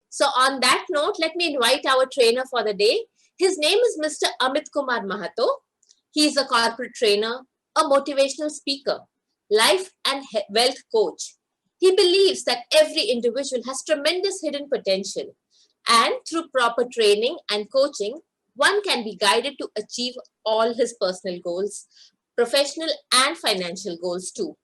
So on that note, let me invite our trainer for the day. His name is Mr. Amit Kumar Mahato. He is a corporate trainer, a motivational speaker, life and wealth coach. He believes that every individual has tremendous hidden potential, and through proper training and coaching, one can be guided to achieve all his personal goals, professional and financial goals too.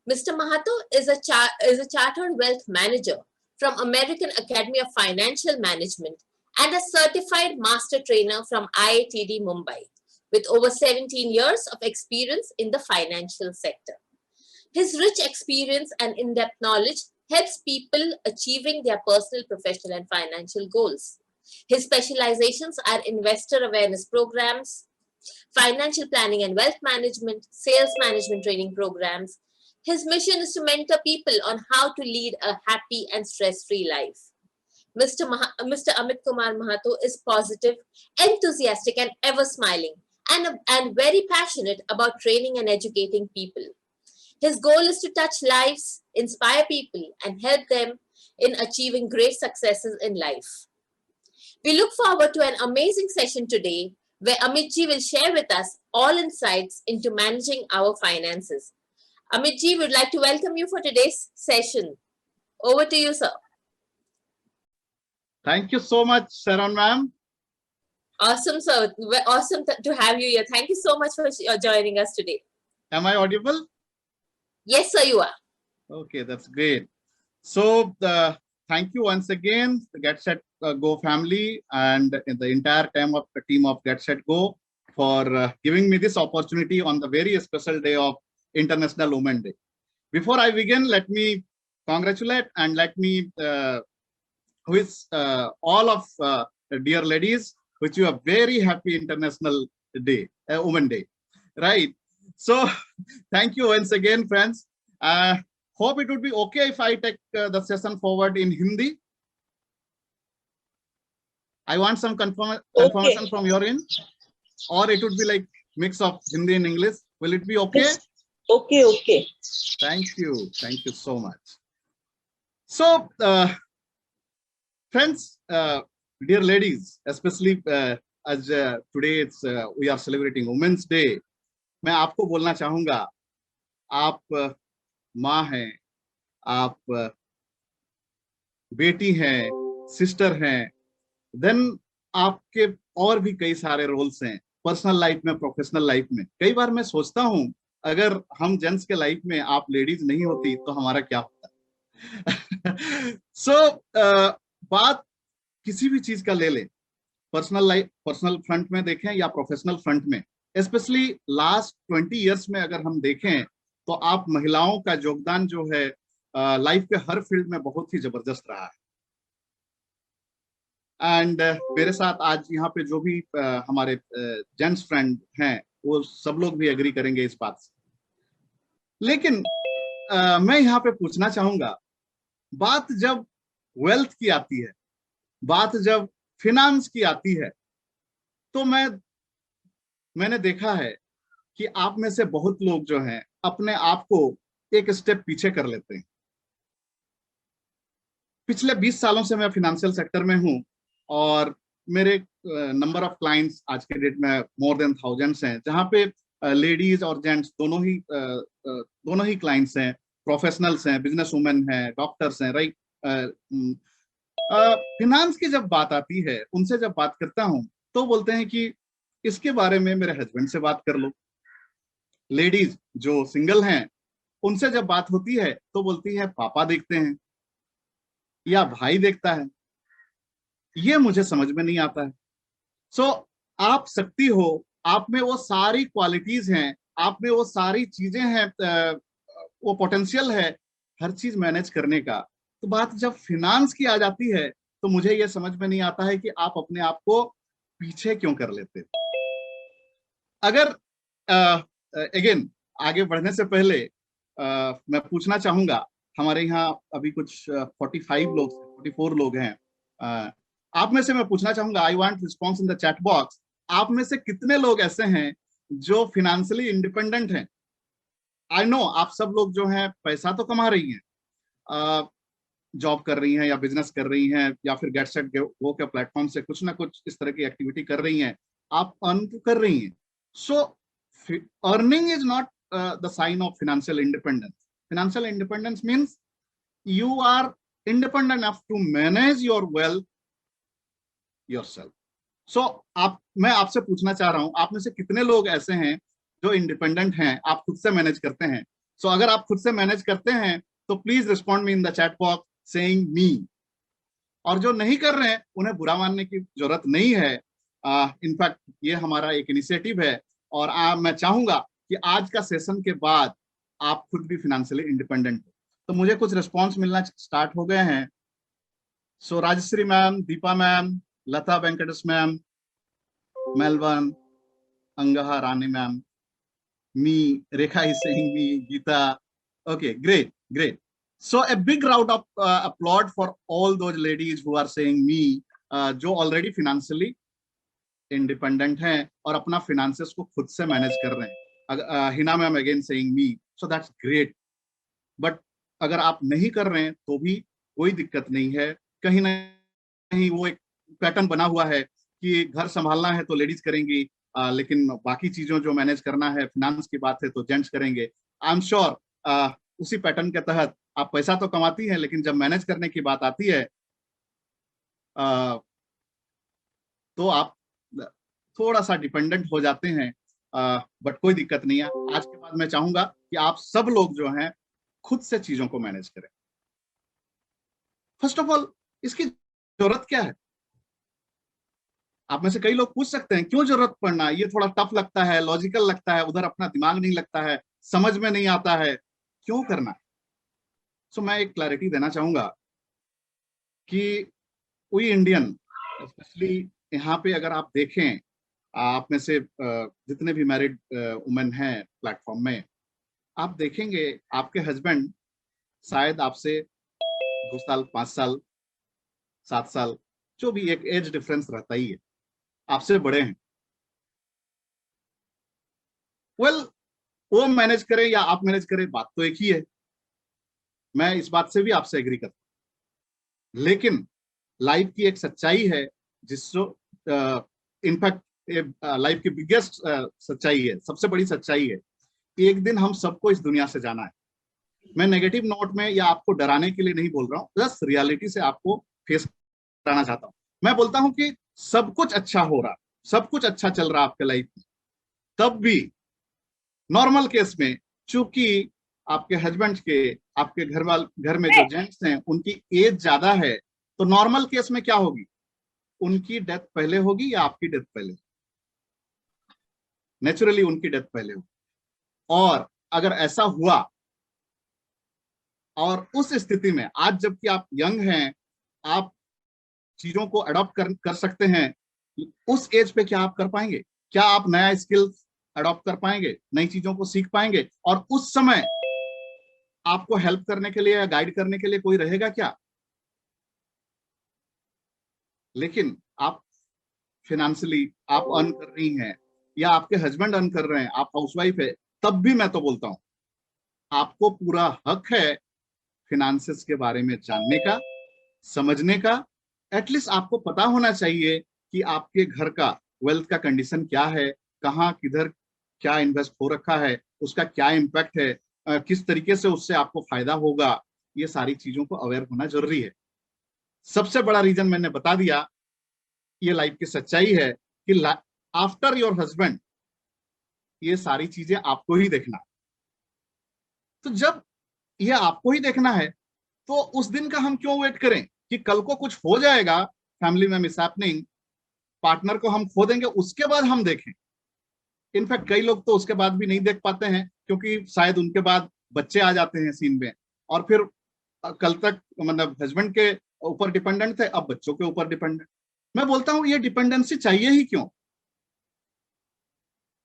Mr. Mahato is a chartered wealth manager from American Academy of Financial Management and a certified master trainer from IITD Mumbai with over 17 years of experience in the financial sector. His rich experience and in-depth knowledge helps people achieving their personal, professional, and financial goals. His specializations are investor awareness programs, financial planning and wealth management, sales management training programs. His mission is to mentor people on how to lead a happy and stress-free life. Mr. Amit Kumar Mahato is positive, enthusiastic, and ever smiling, and very passionate about training and educating people. His goal is to touch lives, inspire people, and help them in achieving great successes in life. We look forward to an amazing session today where Amitji will share with us all insights into managing our finances. Amitji, would like to welcome you for today's session. Over to you, sir. Thank you so much, Sharon ma'am. Awesome, sir. Awesome to have you here. Thank you so much for joining us today. Am I audible? Yes, sir, you are. Okay, that's great. So thank you once again, the Get Set Go family and the entire team of Get Set Go for giving me this opportunity on the very special day of International Women's Day. Before I begin, let me congratulate and let me wish all of dear ladies, wish you a very happy International Day, Women's Day, right? So thank you once again, friends. Hope it would be okay if I take the session forward in Hindi. I want some confirmation from your end, or it would be like mix of Hindi and English. Will it be okay? Okay. Thank you so much. So, friends, dear ladies, especially as today it's we are celebrating Women's Day, मैं आपको बोलना चाहूँगा, आप माँ हैं, आप बेटी हैं, सिस्टर हैं, देन आपके और भी कई सारे रोल्स हैं पर्सनल लाइफ में, प्रोफेशनल लाइफ में. कई बार मैं सोचता हूँ अगर हम जेंट्स के लाइफ में आप लेडीज नहीं होती तो हमारा क्या होता. सो बात किसी भी चीज का ले लें, पर्सनल लाइफ, पर्सनल फ्रंट में देखें या प्रोफेशनल फ्रंट में, स्पेशली लास्ट 20 इयर्स में अगर हम देखें तो आप महिलाओं का योगदान जो है लाइफ के हर फील्ड में बहुत ही जबरदस्त रहा है. एंड मेरे साथ आज यहाँ पे जो भी हमारे जेंट्स फ्रेंड हैं वो सब लोग भी एग्री करेंगे इस बात से. लेकिन मैं यहाँ पे पूछना चाहूंगा, बात जब वेल्थ की आती है, बात जब फिनांस की आती है, तो मैंने देखा है कि आप में से बहुत लोग जो हैं अपने आप को एक स्टेप पीछे कर लेते हैं. पिछले 20 सालों से मैं फाइनेंशियल सेक्टर में हूं और मेरे नंबर ऑफ क्लाइंट्स आज के डेट में मोर देन थाउजेंड्स हैं, जहां पे लेडीज और जेंट्स दोनों ही क्लाइंट्स हैं, प्रोफेशनल्स हैं, बिजनेस वुमेन हैं, डॉक्टर्स हैं, राइट. फिनांस की जब बात आती है, उनसे जब बात करता हूं तो बोलते हैं कि इसके बारे में मेरे हस्बैंड से बात कर लो. लेडीज जो सिंगल हैं उनसे जब बात होती है तो बोलती है पापा देखते हैं या भाई देखता है. ये मुझे समझ में नहीं आता है. सो आप शक्ति हो, आप में वो सारी क्वालिटीज हैं, आप में वो सारी चीजें हैं, वो पोटेंशियल है हर चीज मैनेज करने का. तो बात जब फिनांस की आ जाती है तो मुझे ये समझ में नहीं आता है कि आप अपने आप को पीछे क्यों कर लेते. अगर अगेन आगे बढ़ने से पहले मैं पूछना चाहूंगा, हमारे यहाँ अभी कुछ 44 लोग हैं. आप में से मैं पूछना चाहूंगा, I want response in the chat box, आप में से कितने लोग ऐसे हैं जो फिनेंशियली इंडिपेंडेंट हैं. आई नो आप सब लोग जो हैं पैसा तो कमा रही हैं, जॉब कर रही हैं या बिजनेस कर रही हैं या फिर गेट सेट गो के प्लेटफॉर्म से कुछ ना कुछ इस तरह की एक्टिविटी कर रही हैं, आप अर्न कर रही हैं। So earning is not the sign of financial independence. Financial independence means you are independent enough to manage your wealth yourself. So मैं आपसे पूछना चाह रहा हूं, आप में से कितने लोग ऐसे हैं जो इंडिपेंडेंट हैं, आप खुद से मैनेज करते हैं? So अगर आप खुद से मैनेज करते हैं तो please respond me in the chat box saying me. और जो नहीं कर रहे हैं उन्हें बुरा मानने की जरूरत नहीं है। इनफैक्ट ये हमारा एक इनिशिएटिव है और मैं चाहूंगा कि आज का सेशन के बाद आप खुद भी फाइनेंशियली इंडिपेंडेंट हो। तो मुझे कुछ रिस्पॉन्स मिलना स्टार्ट हो गए हैं। So Rajshree ma'am, Deepa ma'am, Lata Venkatesh ma'am, Melbourne, Anagha Rani ma'am, me, Rekha is saying me, Geeta. Okay, great, great. So a big round of applaud for all those ladies who are saying me, जो already financially independent हैं और अपना finances को खुद से manage कर रहे हैं। Hina ma'am again saying me, so that's great. But अगर आप नहीं कर रहे हैं तो भी कोई दिक्कत नहीं है। कहीं ना कहीं वो एक पैटर्न बना हुआ है कि घर संभालना है तो लेडीज करेंगी, लेकिन बाकी चीजों जो मैनेज करना है, फाइनेंस की बात है तो जेंट्स करेंगे। आई एम श्योर उसी पैटर्न के तहत आप पैसा तो कमाती हैं, लेकिन जब मैनेज करने की बात आती है तो आप थोड़ा सा डिपेंडेंट हो जाते हैं। बट कोई दिक्कत नहीं है। आज के बाद मैं चाहूंगा कि आप सब लोग जो हैं खुद से चीजों को मैनेज करें। फर्स्ट ऑफ ऑल, इसकी जरूरत क्या है? आप में से कई लोग पूछ सकते हैं क्यों जरूरत पड़ना, ये थोड़ा टफ लगता है, लॉजिकल लगता है, उधर अपना दिमाग नहीं लगता है, समझ में नहीं आता है, क्यों करना है? सो मैं एक क्लैरिटी देना चाहूंगा कि वी इंडियन, स्पेशली यहाँ पे अगर आप देखें, आप में से जितने भी मैरिड वुमेन हैं प्लेटफॉर्म में, आप देखेंगे आपके हस्बैंड शायद आपसे 2 साल, 5 साल, 7 साल, जो भी एक एज डिफरेंस रहता ही है, आपसे बड़े हैं। वेल, वो मैनेज करे या आप मैनेज करें, बात तो एक ही है। मैं इस बात से भी आपसे एग्री करता हूं, लेकिन लाइफ की एक सच्चाई है जिसको इनफैक्ट लाइफ की बिगेस्ट सच्चाई है, सबसे बड़ी सच्चाई है, एक दिन हम सबको इस दुनिया से जाना है। मैं नेगेटिव नोट में या आपको डराने के लिए नहीं बोल रहा हूँ, बस रियलिटी से आपको फेस कराना चाहता हूँ। मैं बोलता हूँ कि सब कुछ अच्छा हो रहा, सब कुछ अच्छा चल रहा आपके लाइफ में, तब भी नॉर्मल केस में चूंकि आपके हस्बैंड के, आपके घर में जो जेंट्स हैं उनकी एज ज्यादा है, तो नॉर्मल केस में क्या होगी? उनकी डेथ पहले होगी या आपकी डेथ पहले? नेचुरली उनकी डेथ पहले होगी। और अगर ऐसा हुआ और उस स्थिति में आज जबकि आप यंग हैं, आप चीजों को अडॉप्ट कर सकते हैं, उस एज पे क्या आप कर पाएंगे? क्या आप नया स्किल्स अडॉप्ट कर पाएंगे, नई चीजों को सीख पाएंगे? और उस समय आपको हेल्प करने के लिए या गाइड करने के लिए कोई रहेगा क्या? लेकिन आप फाइनेंशियली आप अर्न कर रही हैं या आपके हस्बैंड अर्न कर रहे हैं, आप हाउसवाइफ है, तब भी मैं तो बोलता हूं आपको पूरा हक है फिनेंसेस के बारे में जानने का, समझने का। एटलीस्ट आपको पता होना चाहिए कि आपके घर का वेल्थ का कंडीशन क्या है, कहाँ किधर क्या इन्वेस्ट हो रखा है, उसका क्या इम्पैक्ट है, किस तरीके से उससे आपको फायदा होगा। ये सारी चीजों को अवेयर होना जरूरी है। सबसे बड़ा रीजन मैंने बता दिया, ये लाइफ की सच्चाई है कि आफ्टर योर हस्बैंड ये सारी चीजें आपको ही देखना। तो जब ये आपको ही देखना है तो उस दिन का हम क्यों वेट करें कि कल को कुछ हो जाएगा, फैमिली में मिसहैपनिंग, पार्टनर को हम खो देंगे, उसके बाद हम देखें। इनफैक्ट कई लोग तो उसके बाद भी नहीं देख पाते हैं क्योंकि शायद उनके बाद बच्चे आ जाते हैं सीन में, और फिर कल तक मतलब हस्बैंड के ऊपर डिपेंडेंट थे, अब बच्चों के ऊपर डिपेंडेंट। मैं बोलता हूं ये डिपेंडेंसी चाहिए ही क्यों,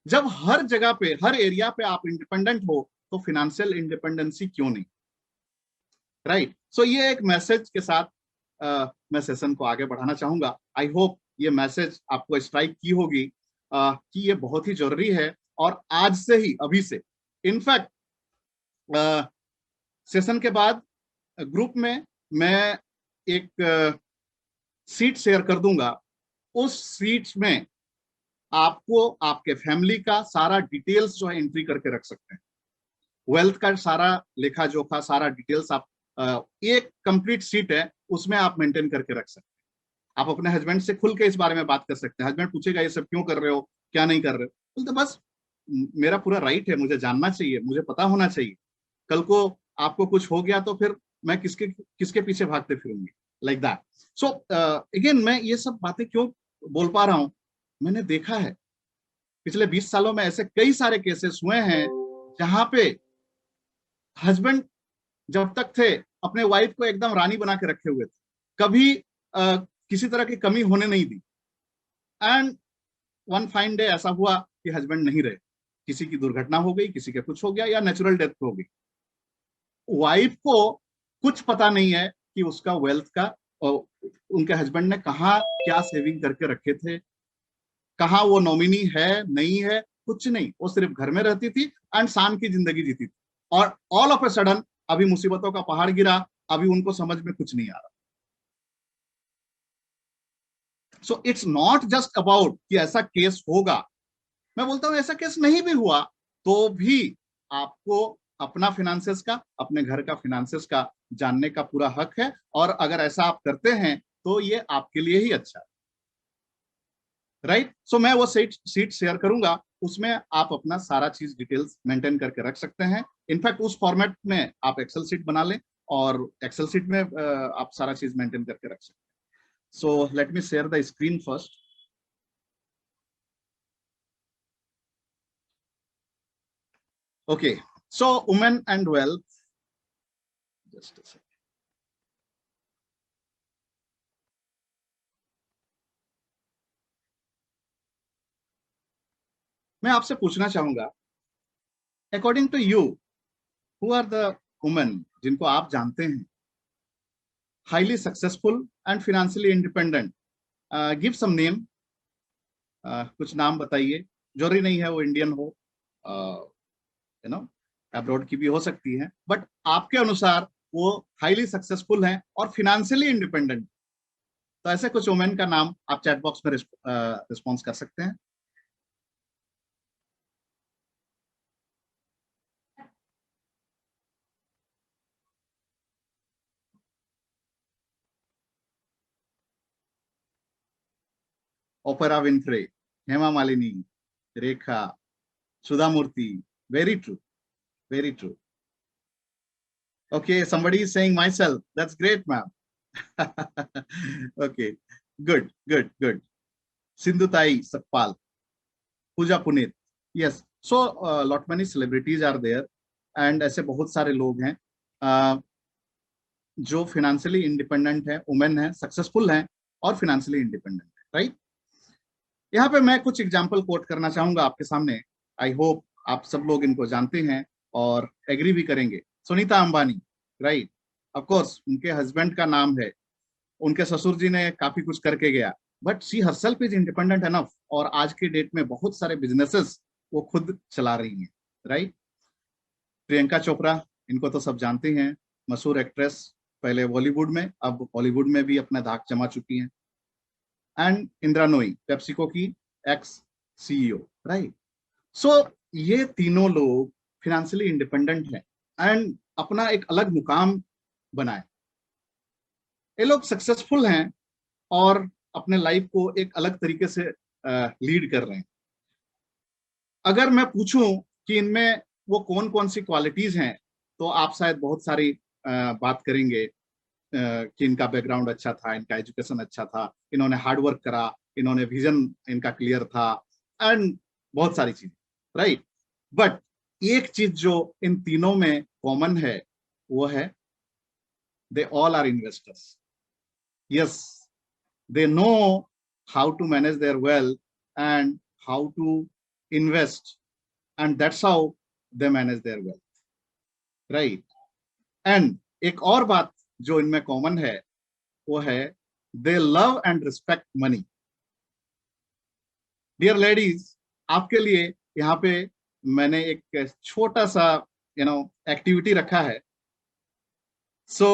जब हर जगह पे, हर एरिया पे आप इंडिपेंडेंट हो, तो फाइनेंशियल इंडिपेंडेंसी क्यों नहीं? राइट। सो ये एक मैसेज के साथ मैं सेशन को आगे बढ़ाना चाहूंगा। आई होप ये मैसेज आपको स्ट्राइक की होगी कि ये बहुत ही जरूरी है। और आज से ही, अभी से, इनफैक्ट सेशन के बाद ग्रुप में मैं एक सीट शेयर कर दूंगा। उस सीट में आपको आपके फैमिली का सारा डिटेल्स जो है एंट्री करके रख सकते हैं। वेल्थ का सारा लेखा जोखा, सारा डिटेल्स आप एक कंप्लीट सीट है, उसमें आप मेंटेन करके रख सकते हैं। आप अपने हस्बैंड से खुल के इस बारे में बात कर सकते हैं। हस्बैंड पूछेगा ये सब क्यों कर रहे हो, क्या नहीं कर रहे हो, बोलते बस मेरा पूरा राइट है, मुझे जानना चाहिए, मुझे पता होना चाहिए। कल को आपको कुछ हो गया तो फिर मैं किसके किसके पीछे भागते फिरूंगी, लाइक दैट। सो अगेन, मैं ये सब बातें क्यों बोल पा रहा हूं, मैंने देखा है पिछले 20 सालों में ऐसे कई सारे केसेस हुए हैं जहां पे हस्बैंड जब तक थे अपने वाइफ को एकदम रानी बना के रखे हुए थे, कभी किसी तरह की कमी होने नहीं दी। एंड वन फाइन डे ऐसा हुआ कि हस्बैंड नहीं रहे, किसी की दुर्घटना हो गई, किसी के कुछ हो गया या नेचुरल डेथ हो गई। वाइफ को कुछ पता नहीं है कि उसका वेल्थ का उनके हस्बैंड ने कहा क्या सेविंग करके रखे थे, कहा वो नॉमिनी है नहीं है, कुछ नहीं। वो सिर्फ घर में रहती थी एंड शान की जिंदगी जीती थी। और ऑल ऑफ ए सडन अभी मुसीबतों का पहाड़ गिरा, अभी उनको समझ में कुछ नहीं आ रहा। So it's not just about कि ऐसा केस होगा। मैं बोलता हूं ऐसा केस नहीं भी हुआ तो भी आपको अपना फिनेंसेस का, अपने घर का फिनेंसेस का जानने का पूरा हक है। और अगर ऐसा आप करते हैं तो ये आपके लिए ही अच्छा है, राइट। सो मैं वो सीट शेयर करूंगा, उसमें आप अपना सारा चीज डिटेल्स मेंटेन करके रख सकते हैं। इनफैक्ट उस फॉर्मेट में आप एक्सेल सीट बना लें और एक्सेल सीट में आप सारा चीज मेंटेन करके रख सकते हैं। So let me share the screen first. Okay, so women and wealth. Just a second. मैं आपसे पूछना चाहूंगा, according to you, who are the women जिनको आप जानते हैं highly successful and financially independent? Give some name. कुछ नाम बताइए। जरूरी नहीं है वो इंडियन हो, यू नो अब्रॉड की भी हो सकती है, बट आपके अनुसार वो हाईली सक्सेसफुल हैं और फाइनेंशियली इंडिपेंडेंट। तो ऐसे कुछ वुमेन का नाम आप चैट बॉक्स में रिस्पॉन्स कर सकते हैं। Opera Winfrey, Hema Malini, Rekha, Sudha Murthy. Very true, very true. Okay, somebody is saying myself. That's great, ma'am. Okay, good, good, good. Sindhu Tai Sakpal, Pooja Punit. Yes, so lot many celebrities are there, and ऐसे बहुत सारे लोग हैं जो financially independent है, women है, successful हैं और financially independent है, right? यहाँ पे मैं कुछ एग्जाम्पल कोट करना चाहूंगा आपके सामने। आई होप आप सब लोग इनको जानते हैं और एग्री भी करेंगे। Sunita Ambani, right, of course उनके हस्बैंड का नाम है, उनके ससुर जी ने काफी कुछ करके गया, but she herself is independent enough और आज के डेट में बहुत सारे बिजनेसेस वो खुद चला रही हैं, राइट। प्रियंका चोपड़ा, इनको तो सब जानते हैं, मशहूर एक्ट्रेस, पहले बॉलीवुड में अब हॉलीवुड में भी अपना धाक जमा चुकी हैं। एंड इंदिरा नोई, पेप्सिको की एक्स सीईओ, राइट। सो ये तीनों लोग फाइनेंशियली इंडिपेंडेंट हैं एंड अपना एक अलग मुकाम बनाए। ये लोग सक्सेसफुल हैं और अपने लाइफ को एक अलग तरीके से लीड कर रहे हैं। अगर मैं पूछूं कि इनमें वो कौन कौन सी क्वालिटीज हैं तो आप शायद बहुत सारी बात करेंगे कि इनका बैकग्राउंड अच्छा था, इनका एजुकेशन अच्छा था, इन्होंने हार्ड वर्क करा, इन्होंने विजन इनका क्लियर था एंड बहुत सारी चीजें, राइट। बट एक चीज जो इन तीनों में कॉमन है वो है they all are investors. Yes, they know how to manage their wealth and how to invest, and that's how they manage their wealth, right? And एक और बात जो इनमें कॉमन है वो है they love and respect money. Dear ladies, आपके लिए यहाँ पे मैंने एक छोटा सा एक्टिविटी रखा है। सो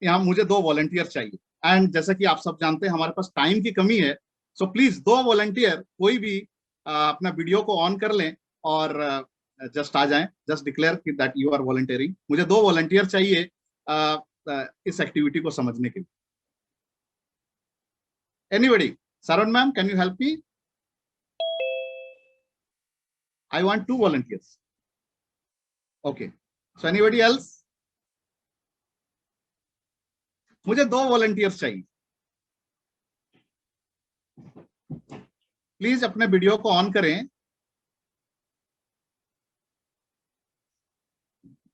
यहाँ मुझे 2 वॉलंटियर चाहिए, एंड जैसा कि आप सब जानते हैं हमारे पास टाइम की कमी है, सो प्लीज 2 वॉलंटियर कोई भी अपना वीडियो को ऑन कर लें और जस्ट आ जाएं, जस्ट डिक्लेयर कि दैट यू आर वॉलंटियरिंग। मुझे 2 वॉलंटियर चाहिए इस एक्टिविटी को समझने के लिए। Anybody? Saran ma'am, can you help me? I want 2 volunteers. Okay. So anybody else? मुझे 2 वॉलंटियर्स चाहिए। प्लीज अपने वीडियो को ऑन करें।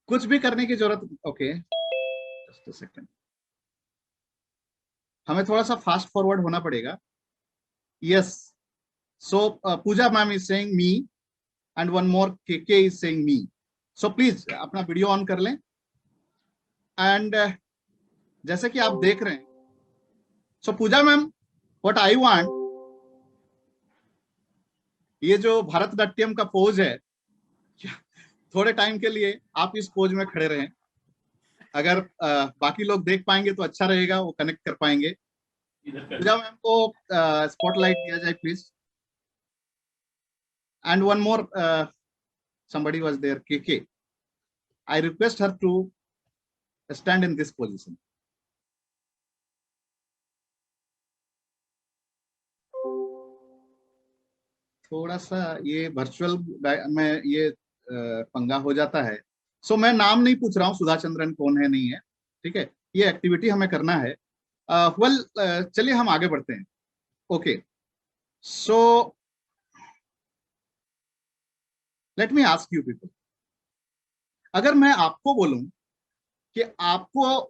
कुछ भी करने की जरूरत। ओके, जस्ट अ सेकंड, हमें थोड़ा सा फास्ट फॉरवर्ड होना पड़ेगा। Yes, so Pooja ma'am is saying me and one more K is saying me. So please अपना वीडियो ऑन कर लें। एंड जैसे कि आप देख रहे हैं, so Pooja ma'am, what I want, ये जो भरतनाट्यम का पोज है, थोड़े टाइम के लिए आप इस पोज में खड़े रहें। अगर बाकी लोग देख पाएंगे तो अच्छा रहेगा, वो कनेक्ट कर पाएंगे। पूजा मैम को स्पॉटलाइट दिया जाए please. And one more somebody was there, KK. I request her to stand in this position. थोड़ा सा ये वर्चुअल में ये पंगा हो जाता है। सो मैं नाम नहीं पूछ रहा हूँ सुधा चंद्रन कौन है नहीं है, ठीक है, ये एक्टिविटी हमें करना है। चलिए हम आगे बढ़ते हैं। Okay, so let me ask you people, अगर मैं आपको बोलूं कि आपको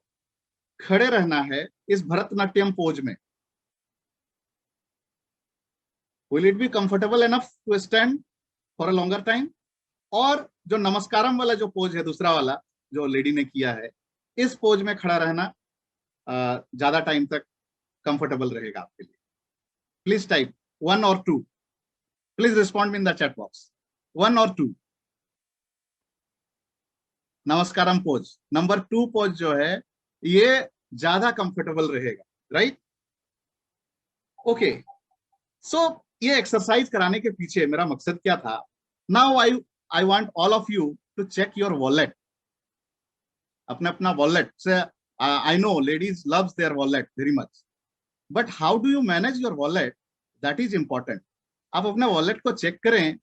खड़े रहना है इस भरतनाट्यम पोज में, will it be comfortable enough to stand for a longer time? और जो नमस्कारम वाला जो पोज है, दूसरा वाला जो लेडी ने किया है, इस पोज में खड़ा रहना ज्यादा टाइम तक कंफर्टेबल रहेगा आपके लिए। प्लीज टाइप 1 और 2, please respond in the chat box, 1 और 2। नमस्कारम पोज नंबर 2 पोज जो है ये ज्यादा कंफर्टेबल रहेगा, राइट? ओके, सो ये एक्सरसाइज कराने के पीछे मेरा मकसद क्या था? Now I want all of you to check your wallet. अपना अपना वॉलेट से, I know ladies loves their wallet very much, but how do you manage your wallet, that is important. आप अपने वॉलेट को चेक करें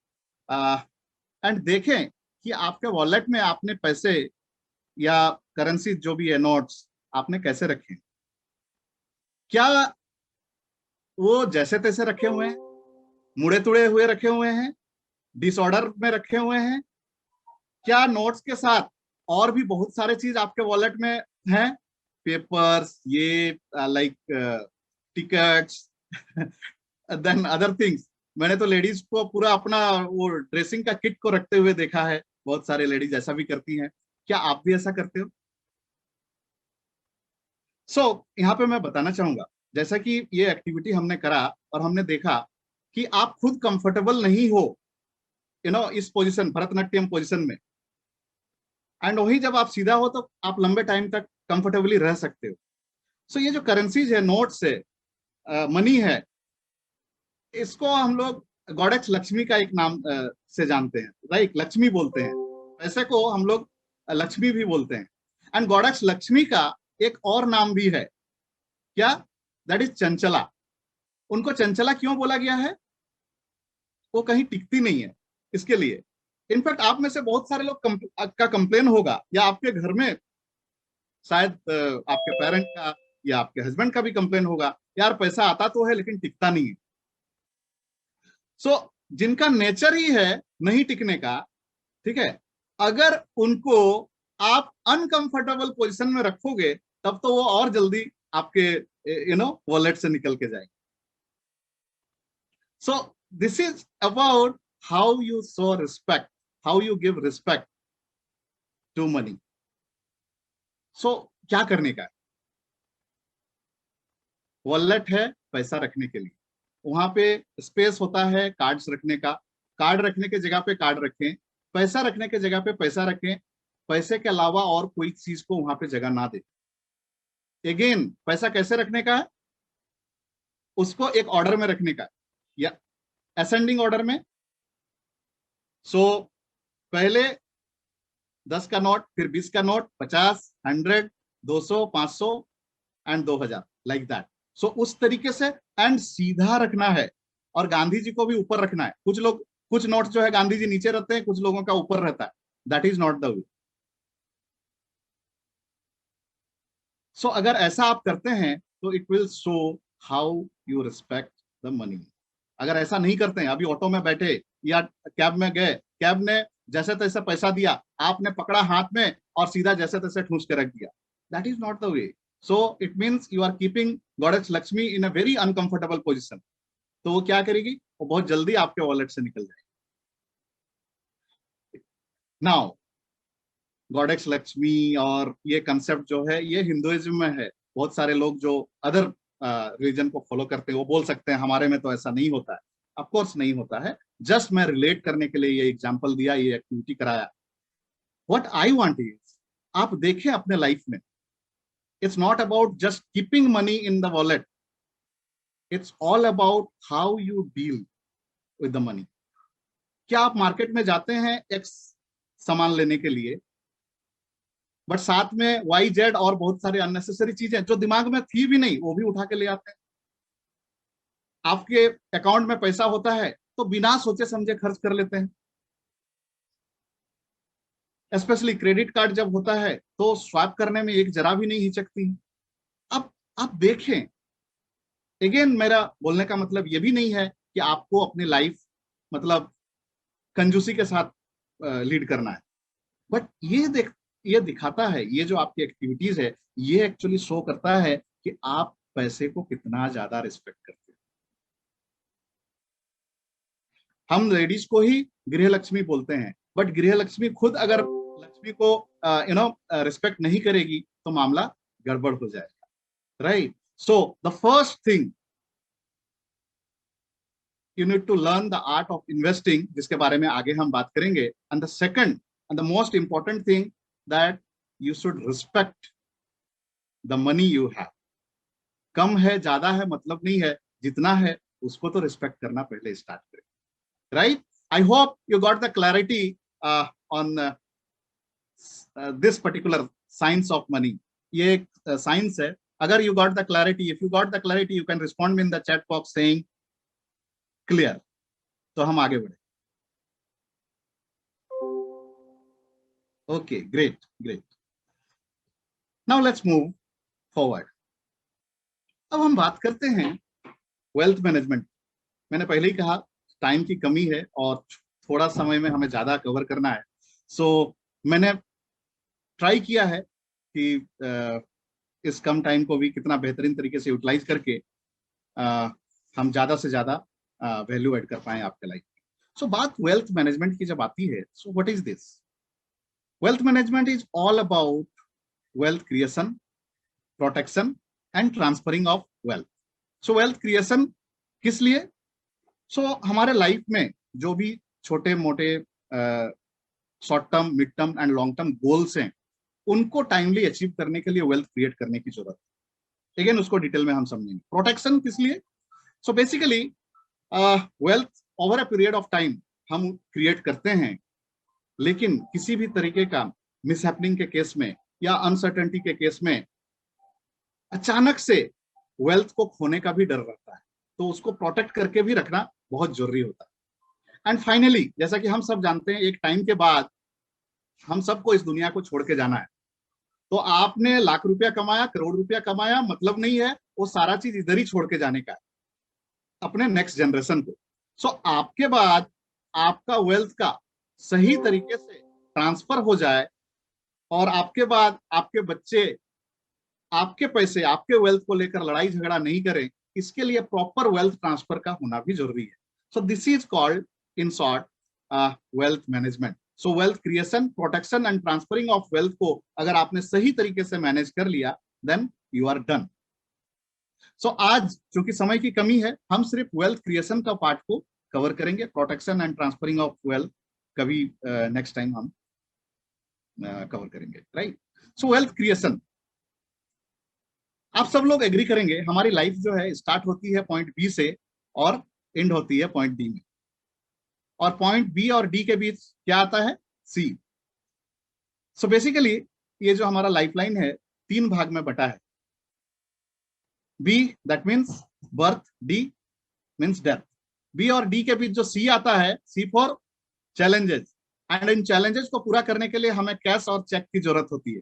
and देखें कि आपके वॉलेट में आपने पैसे या करेंसी जो भी है, नोट्स, आपने कैसे रखे। क्या वो जैसे तैसे रखे हुए हैं, मुड़े तुड़े हुए रखे हुए हैं, डिसऑर्डर में रखे हुए हैं? क्या नोट्स के साथ और भी बहुत सारे चीज आपके वॉलेट में हैं, पेपर्स, ये like tickets then other things? मैंने तो लेडीज को पूरा अपना वो ड्रेसिंग का किट को रखते हुए देखा है, बहुत सारे लेडीज ऐसा भी करती हैं। क्या आप भी ऐसा करते हो? सो यहाँ पे मैं बताना चाहूंगा, जैसा कि ये एक्टिविटी हमने करा और हमने देखा कि आप खुद कंफर्टेबल नहीं हो इस पोजीशन, भरतनाट्यम पोजीशन में, एंड वही जब आप सीधा हो तो आप लंबे टाइम तक कंफर्टेबली रह सकते हो। सो ये जो करेंसीज है, नोट्स है, मनी है, इसको हम लोग गॉडेस लक्ष्मी का एक नाम से जानते हैं, राइट? लक्ष्मी बोलते हैं पैसे को, हम लोग लक्ष्मी भी बोलते हैं। एंड गॉडेस लक्ष्मी का एक और नाम भी है, क्या? That is Chanchala. उनको चंचला क्यों बोला गया है? वो कहीं टिकती नहीं है, इसके लिए। इनफैक्ट आप में से बहुत सारे लोग का कंप्लेन होगा, या आपके घर में शायद आपके पेरेंट का या आपके हस्बैंड का भी कंप्लेन होगा, यार पैसा आता तो है लेकिन टिकता नहीं है। सो जिनका नेचर ही है नहीं टिकने का, ठीक है, अगर उनको आप अनकंफर्टेबल पोजीशन में रखोगे तब तो वो और जल्दी आपके वॉलेट से निकल के जाएंगे। So this is about how you show respect, how you give respect to money. So क्या करने का है? वॉलेट है पैसा रखने के लिए, वहां पे स्पेस होता है कार्ड्स रखने का, कार्ड रखने के जगह पे कार्ड रखें, पैसा रखने के जगह पे पैसा रखें, पैसे के अलावा और कोई चीज को वहां पे जगह ना दे। अगेन पैसा कैसे रखने का है, उसको एक ऑर्डर में रखने का, या असेंडिंग ऑर्डर में। सो पहले 10 का नोट, फिर 20 का नोट, 50, 100, 200, 500 एंड 2000, लाइक दैट। सो उस तरीके से एंड सीधा रखना है, और गांधी जी को भी ऊपर रखना है। कुछ लोग, कुछ नोट जो है गांधी जी नीचे रहते हैं, कुछ लोगों का ऊपर रहता है। That is not the way. So अगर ऐसा आप करते हैं तो it will show how you respect the money. अगर ऐसा नहीं करते हैं, अभी ऑटो में बैठे या कैब में गए, कैब ने जैसे तैसे पैसा दिया, आपने पकड़ा हाथ में और सीधा जैसे तैसे ठूस के रख दिया, that is not the way. So it means you are keeping goddess Lakshmi in a very uncomfortable position. तो वो क्या करेगी, वो बहुत जल्दी आपके वॉलेट से निकल जाएगी। नाउ गॉडेस लक्ष्मी और ये कंसेप्ट जो है ये हिंदुइज्म में है। बहुत सारे लोग जो अदर रिलीजन को फॉलो करते हैं वो बोल सकते हैं हमारे में तो ऐसा नहीं होता है। ऑफ कोर्स नहीं होता है, जस्ट मैं रिलेट करने के लिए ये एग्जांपल दिया, ये एक्टिविटी कराया। व्हाट आई वांट इज, आप देखें अपने लाइफ में, it's not about just keeping money in the wallet, it's all about how you deal with the money. क्या आप मार्केट में जाते हैं एक्स सामान लेने के लिए, बट साथ में वाई जेड और बहुत सारे अननेसेसरी चीजें जो दिमाग में थी भी नहीं वो भी उठा के ले आते हैं। आपके अकाउंट में पैसा होता है तो बिना सोचे समझे खर्च कर लेते हैं। स्पेशली क्रेडिट कार्ड जब होता है तो स्वाइप करने में एक जरा भी नहीं हिचकती है। अब आप देखें, अगेन मेरा बोलने का मतलब ये भी नहीं है कि आपको अपनी लाइफ मतलब कंजूसी के साथ लीड करना है, बट ये दिखाता है, ये जो आपकी एक्टिविटीज है ये एक्चुअली शो करता है कि आप पैसे को कितना ज्यादा रिस्पेक्ट करते हैं। हम लेडीज को ही गृह लक्ष्मी बोलते हैं, बट गृह लक्ष्मी खुद अगर लक्ष्मी को रिस्पेक्ट नहीं करेगी तो मामला गड़बड़ हो जाएगा, right. So the first thing you need to learn the art of investing, जिसके बारे में आगे हम बात करेंगे। and the second and the most important thing that you should respect the money you have। कम है ज्यादा है मतलब नहीं है, जितना है उसको तो रिस्पेक्ट करना पहले स्टार्ट करें, right. I hope you got the clarity on this particular science of money. ये एक साइंस है। अगर you got the clarity, if you got the clarity you can respond in the chat box saying clear, तो हम आगे बढ़े। Okay, great great. Now let's move forward. अब हम बात करते हैं वेल्थ मैनेजमेंट। मैंने पहले ही कहा टाइम की कमी है और थोड़ा समय में हमें ज्यादा कवर करना है। सो मैंने ट्राई किया है कि इस कम टाइम को भी कितना बेहतरीन तरीके से यूटिलाइज करके हम ज्यादा से ज्यादा वैल्यू ऐड कर पाए आपके लाइफ में। सो बात वेल्थ मैनेजमेंट की जब आती है, so what is this? Wealth management is all about wealth creation, protection and transferring of wealth. So wealth creation किस लिए? सो हमारे लाइफ में जो भी छोटे मोटे short term, mid term and long term goals हैं उनको टाइमली अचीव करने के लिए वेल्थ क्रिएट करने की जरूरत है। अगेन उसको डिटेल में हम समझेंगे। प्रोटेक्शन किस लिए? So basically wealth over a period of time हम क्रिएट करते हैं, लेकिन किसी भी तरीके का मिसहैपनिंग के केस में या अनसर्टेनिटी के केस में अचानक से वेल्थ को खोने का भी डर रहता है, तो उसको प्रोटेक्ट करके भी रखना बहुत जरूरी होता है। एंड फाइनली, जैसा कि हम सब जानते हैं, एक टाइम के बाद हम सबको इस दुनिया को छोड़ के जाना है। तो आपने लाख रुपया कमाया, करोड़ रुपया कमाया, मतलब नहीं है, वो सारा चीज इधर ही छोड़ के जाने का है अपने नेक्स्ट जनरेशन को। सो आपके बाद आपका वेल्थ का सही तरीके से ट्रांसफर हो जाए और आपके बाद आपके बच्चे आपके पैसे, आपके वेल्थ को लेकर लड़ाई झगड़ा नहीं करें, इसके लिए प्रॉपर वेल्थ ट्रांसफर का होना भी जरूरी है। सो this is called in short wealth management. So wealth creation, protection and transferring of wealth को अगर आपने सही तरीके से मैनेज कर लिया, देन यू आर डन। सो आज चूंकि समय की कमी है, हम सिर्फ वेल्थ क्रिएशन का पार्ट को कवर करेंगे। Protection and transferring of wealth कभी नेक्स्ट टाइम हम कवर करेंगे, राइट। सो वेल्थ क्रिएशन, आप सब लोग एग्री करेंगे, हमारी लाइफ जो है स्टार्ट होती है पॉइंट बी से और एंड होती है पॉइंट डी में, और पॉइंट बी और डी के बीच क्या आता है? सी। सो बेसिकली ये जो हमारा लाइफलाइन है 3 भाग में बटा है। B that means birth, D means death. B और डी के बीच जो सी आता है, सी फॉर चैलेंजेस, एंड इन चैलेंजेस को पूरा करने के लिए हमें कैश और चेक की जरूरत होती है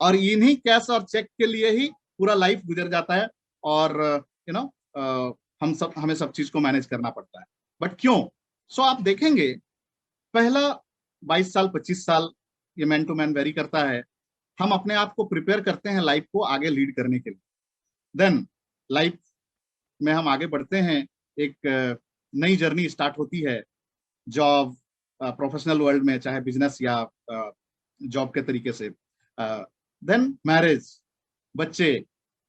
और इन्हीं कैश और चेक के लिए ही पूरा लाइफ गुजर जाता है, और हमें सब चीज को मैनेज करना पड़ता है। बट क्यों? सो आप देखेंगे पहला 22 साल 25 साल, ये मैन टू मैन वेरी करता है, हम अपने आप को प्रिपेयर करते हैं लाइफ को आगे लीड करने के लिए। देन लाइफ में हम आगे बढ़ते हैं, एक नई जर्नी स्टार्ट होती है, जॉब, प्रोफेशनल वर्ल्ड में, चाहे बिजनेस या जॉब के तरीके से। देन मैरिज, बच्चे,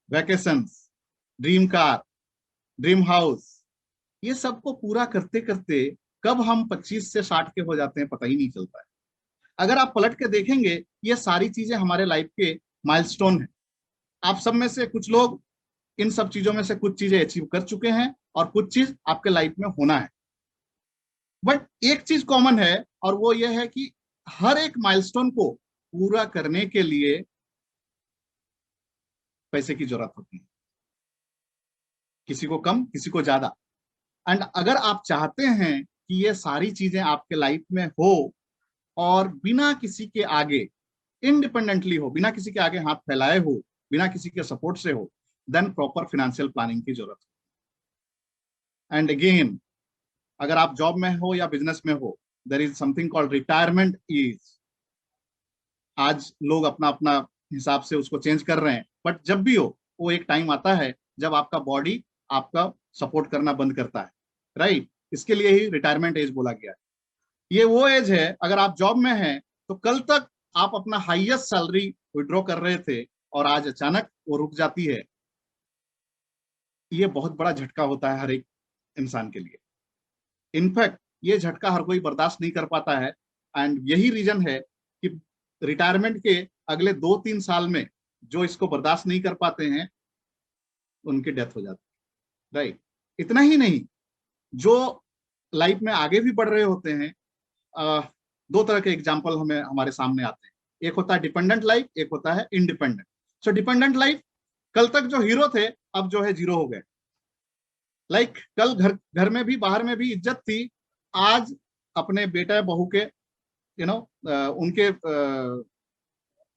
vacations, dream car, dream house, ये सब को पूरा करते करते कब हम 25 से 60 के हो जाते हैं पता ही नहीं चलता है। अगर आप पलट के देखेंगे, ये सारी चीजें हमारे लाइफ के माइलस्टोन हैं। आप सब में से कुछ लोग इन सब चीजों में से कुछ चीजें अचीव कर चुके हैं, और कुछ चीज आपके लाइफ में होना है। बट एक चीज कॉमन है, और वो ये है कि हर एक माइलस्टोन को पूरा करने के लिए पैसे की जरूरत होती है, किसी को कम, किसी को ज्यादा। एंड अगर आप चाहते हैं कि ये सारी चीजें आपके लाइफ में हो, और बिना किसी के आगे, इंडिपेंडेंटली हो, बिना किसी के आगे हाथ फैलाए हो, बिना किसी के सपोर्ट से हो, देन प्रॉपर फाइनेंशियल प्लानिंग की जरूरत है। एंड अगेन, अगर आप जॉब में हो या बिजनेस में हो, there is something called retirement age. आज लोग अपना अपना हिसाब से उसको चेंज कर रहे हैं, बट जब भी हो, वो एक टाइम आता है जब आपका बॉडी आपका सपोर्ट करना बंद करता है, राइट? इसके लिए ही रिटायरमेंट एज बोला गया है। ये वो एज है, अगर आप जॉब में हैं तो कल तक आप अपना हाईएस्ट सैलरी विड्रॉ कर रहे थे, और आज अचानक वो रुक जाती है। ये बहुत बड़ा झटका होता है हर एक इंसान के लिए। इनफैक्ट ये झटका हर कोई बर्दाश्त नहीं कर पाता है, एंड यही रीजन है कि रिटायरमेंट के अगले 2-3 साल में जो इसको बर्दाश्त नहीं कर पाते हैं, उनकी डेथ हो जाती है, राइट? इतना ही नहीं, जो लाइफ में आगे भी बढ़ रहे होते हैं, 2 तरह के एग्जाम्पल हमारे सामने आते हैं। एक होता है डिपेंडेंट लाइफ, एक होता है इंडिपेंडेंट। सो डिपेंडेंट लाइफ, कल तक जो हीरो थे अब जो है जीरो हो गए। लाइक कल घर में भी, बाहर में भी इज्जत थी, आज अपने बेटा बहू के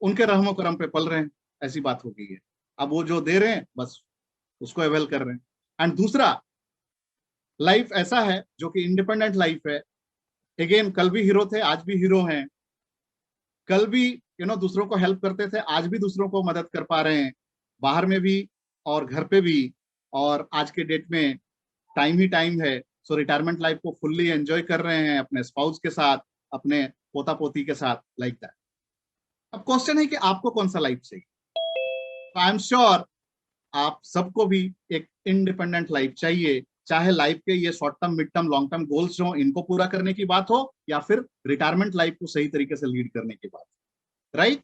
उनके रहमो करम पे पल रहे हैं, ऐसी बात हो गई है। अब वो जो दे रहे हैं बस उसको अवेल कर रहे हैं। एंड दूसरा लाइफ ऐसा है जो कि इंडिपेंडेंट लाइफ है। अगेन, कल भी हीरो थे, आज भी हीरो हैं। कल भी दूसरों को हेल्प करते थे, आज भी दूसरों को मदद कर पा रहे हैं, बाहर में भी और घर पे भी। और आज के डेट में टाइम ही टाइम है, सो रिटायरमेंट लाइफ को फुल्ली एंजॉय कर रहे हैं अपने स्पाउस के साथ, अपने पोता पोती के साथ, लाइक दैट। अब क्वेश्चन है कि आपको कौन सा लाइफ चाहिए? आई एम श्योर आप सबको भी एक इंडिपेंडेंट लाइफ चाहिए, चाहे लाइफ के ये short term, mid term, long term goals हो, इनको पूरा करने की बात हो, या फिर रिटायरमेंट लाइफ को सही तरीके से लीड करने की बात, राइट?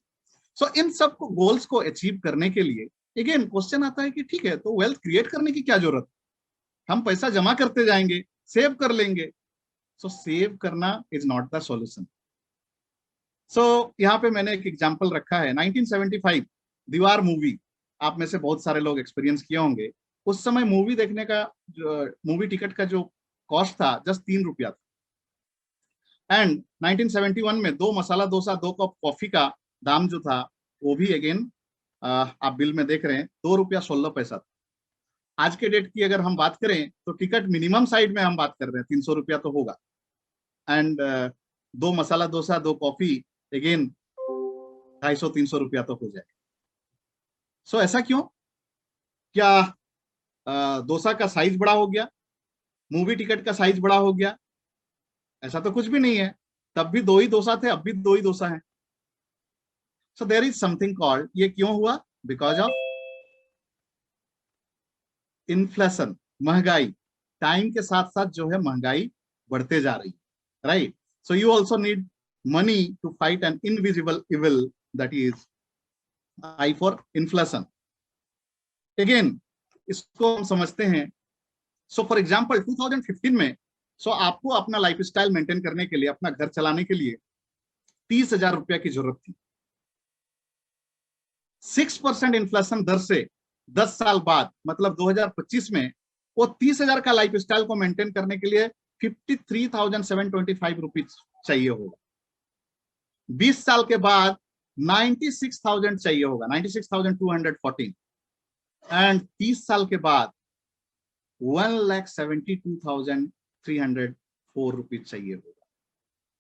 सो इन सब को गोल्स को अचीव करने के लिए अगेन क्वेश्चन आता है कि ठीक है, तो वेल्थ क्रिएट करने की क्या जरूरत? हम पैसा जमा करते जाएंगे, सेव कर लेंगे। सो सेव करना इज नॉट द सॉल्यूशन। सो यहाँ पे मैंने एक एग्जांपल रखा है, 1975 दीवार मूवी, आप में से बहुत सारे लोग एक्सपीरियंस किए होंगे। उस समय मूवी देखने का, मूवी टिकट का जो कॉस्ट था, जस्ट 3 रुपया था। एंड 1971 में 2 मसाला डोसा 2 कप कॉफी का दाम जो था, वो भी अगेन आप बिल में देख रहे हैं 2 रुपया 16 पैसा था। आज के डेट की अगर हम बात करें तो टिकट मिनिमम साइड में हम बात कर रहे हैं 300 रुपया तो होगा। And 2 masala dosa 2 coffee again 250-300 रुपया तो हो जाएगा। सो ऐसा क्यों? क्या डोसा का साइज बड़ा हो गया, मूवी टिकट का साइज बड़ा हो गया? ऐसा तो कुछ भी नहीं है। तब भी 2 ही डोसा थे, अब भी 2 ही डोसा है। So there is something called, ये क्यों हुआ? बिकॉज ऑफ इन्फ्लेशन, महंगाई। टाइम के साथ साथ जो है महंगाई बढ़ते जा रही है, right? So you also need money to fight an invisible evil, that is I for inflation. Again इसको हम समझते हैं। सो फॉर एग्जाम्पल 2015 में आपको अपना लाइफ स्टाइल मेंटेन करने के लिए, अपना घर चलाने के लिए 30,000 रुपया की जरूरत थी। 6% इन्फ्लेशन दर से 10 साल बाद मतलब 2025 में वो 30,000 का लाइफ स्टाइल को मेंटेन करने के लिए 53,725 रुपीज चाहिए होगा। 20 साल के बाद 96,000 चाहिए होगा, 96,214, एंड 30 साल के बाद 1,72,304 रुपीज चाहिए होगा।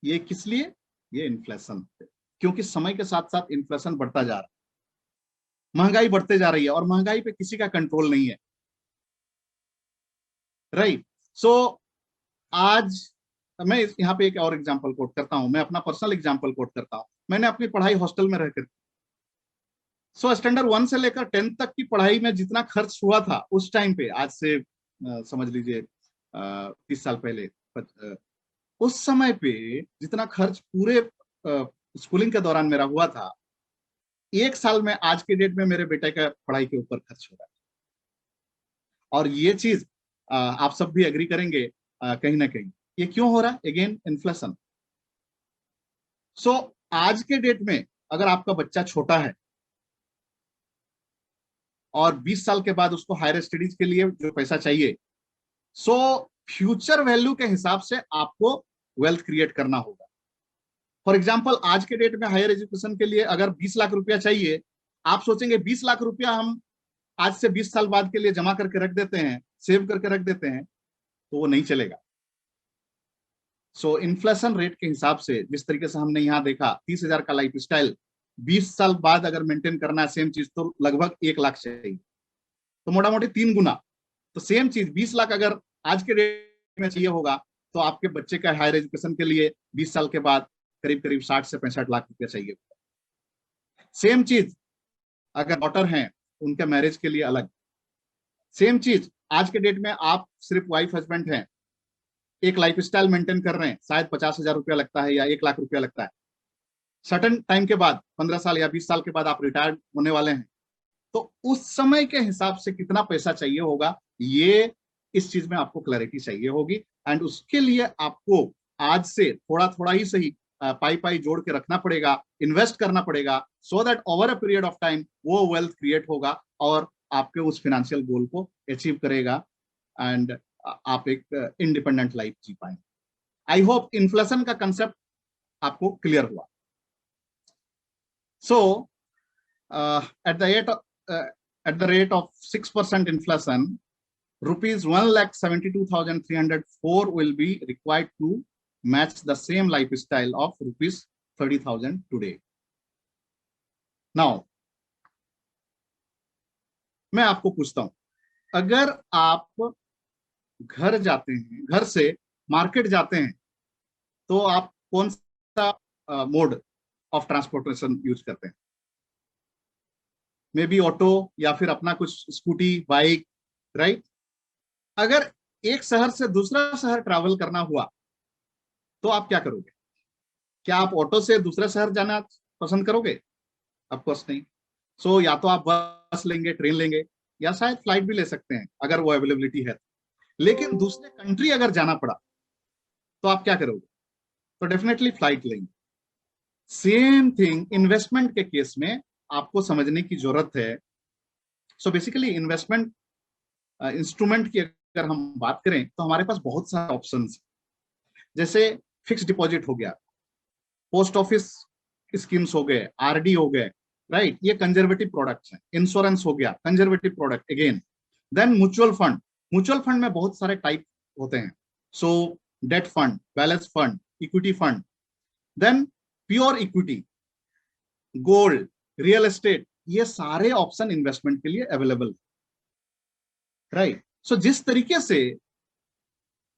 ये किस लिए? ये इन्फ्लेशन, क्योंकि समय के साथ साथ इन्फ्लेशन बढ़ता जा रहा है, महंगाई बढ़ते जा रही है, और महंगाई पे किसी का कंट्रोल नहीं है, राइट। सो आज मैं यहाँ पे एक और एग्जांपल कोट करता हूं, मैं अपना पर्सनल एग्जांपल कोट करता हूं। मैंने अपनी पढ़ाई हॉस्टल में रहकर, स्टैंडर्ड 1 से लेकर 10 तक की पढ़ाई में जितना खर्च हुआ था उस टाइम पे, आज से समझ लीजिए 30 साल पहले, उस समय पे जितना खर्च पूरे स्कूलिंग के दौरान मेरा हुआ था, 1 साल में आज के डेट में मेरे बेटे का पढ़ाई के ऊपर खर्च हो रहा है। और ये चीज आप सब भी एग्री करेंगे कहीं ना कहीं। ये क्यों हो रहा है? Again inflation. सो आज के डेट में अगर आपका बच्चा छोटा है और 20 साल के बाद उसको हायर स्टडीज के लिए जो पैसा चाहिए, सो फ्यूचर वैल्यू के हिसाब से आपको वेल्थ क्रिएट करना होगा। फॉर एग्जाम्पल आज के डेट में हायर एजुकेशन के लिए अगर 20 लाख रुपया चाहिए, आप सोचेंगे 20 लाख रुपया हम आज से 20 साल बाद के लिए जमा करके रख देते हैं, सेव करके रख देते हैं, तो वो नहीं चलेगा। सो इन्फ्लेशन रेट के हिसाब से जिस तरीके से हमने यहाँ देखा, 30,000 का लाइफ स्टाइल 20 साल बाद अगर मेंटेन करना है सेम चीज, तो लगभग 1 लाख चाहिए, तो मोटा मोटी 3 गुना। तो सेम चीज 20 लाख अगर आज के डेट में चाहिए होगा, तो आपके बच्चे का हायर एजुकेशन के लिए 20 साल के बाद करीब करीब 60 से 65 लाख रुपया चाहिए होगा। सेम चीज अगर डॉटर हैं, उनके मैरिज के लिए अलग। सेम चीज आज के डेट में आप सिर्फ वाइफ हस्बैंड हैं, एक लाइफ स्टाइल मेंटेन कर रहे हैं, शायद 50,000 रुपया लगता है या 1 लाख रुपया लगता है। सर्टेन टाइम के बाद 15 साल या 20 साल के बाद आप रिटायर्ड होने वाले हैं, तो उस समय के हिसाब से कितना पैसा चाहिए होगा, ये इस चीज में आपको क्लैरिटी चाहिए होगी। एंड उसके लिए आपको आज से थोड़ा थोड़ा ही सही पाई पाई जोड़ के रखना पड़ेगा, इन्वेस्ट करना पड़ेगा, so that over a period of time वो वेल्थ क्रिएट होगा और आपके उस फाइनेंशियल गोल को अचीव करेगा, एंड आप एक इंडिपेंडेंट लाइफ जी पाएंगे। आई होप इन्फ्लेशन का कंसेप्ट आपको क्लियर हुआ। सो at the rate of 6% inflation, rupees 1,72,304 will be required to match the same lifestyle of rupees 30,000 today. Now, मैं आपको पूछता हूं, अगर आप घर जाते हैं, घर से मार्केट जाते हैं, तो आप कौन सा मोड ऑफ ट्रांसपोर्टेशन यूज करते हैं? मे बी ऑटो या फिर अपना कुछ स्कूटी, बाइक, राइट। अगर एक शहर से दूसरा शहर ट्रैवल करना हुआ, तो आप क्या करोगे? क्या आप ऑटो से दूसरा शहर जाना पसंद करोगे? ऑफ कोर्स नहीं। सो या तो आप बस लेंगे, ट्रेन लेंगे, या शायद फ्लाइट भी ले सकते हैं अगर वो अवेलेबिलिटी है। लेकिन दूसरे कंट्री अगर जाना पड़ा, तो आप क्या करोगे? तो डेफिनेटली फ्लाइट लेंगे। सेम थिंग इन्वेस्टमेंट के केस में आपको समझने की जरूरत है। सो बेसिकली इन्वेस्टमेंट इंस्ट्रूमेंट की अगर हम बात करें, तो हमारे पास बहुत सारे ऑप्शंस, जैसे फिक्स डिपॉजिट हो गया, पोस्ट ऑफिस स्कीम्स हो गए, आरडी हो गए, राइट, ये कंजर्वेटिव प्रोडक्ट्स हैं। इंश्योरेंस हो गया, conservative product again. Then mutual fund, mutual fund में बहुत सारे टाइप होते हैं। So debt fund, balance fund, equity fund, then pure equity, gold, real estate, ये सारे ऑप्शन इन्वेस्टमेंट के लिए अवेलेबल है, राइट। सो जिस तरीके से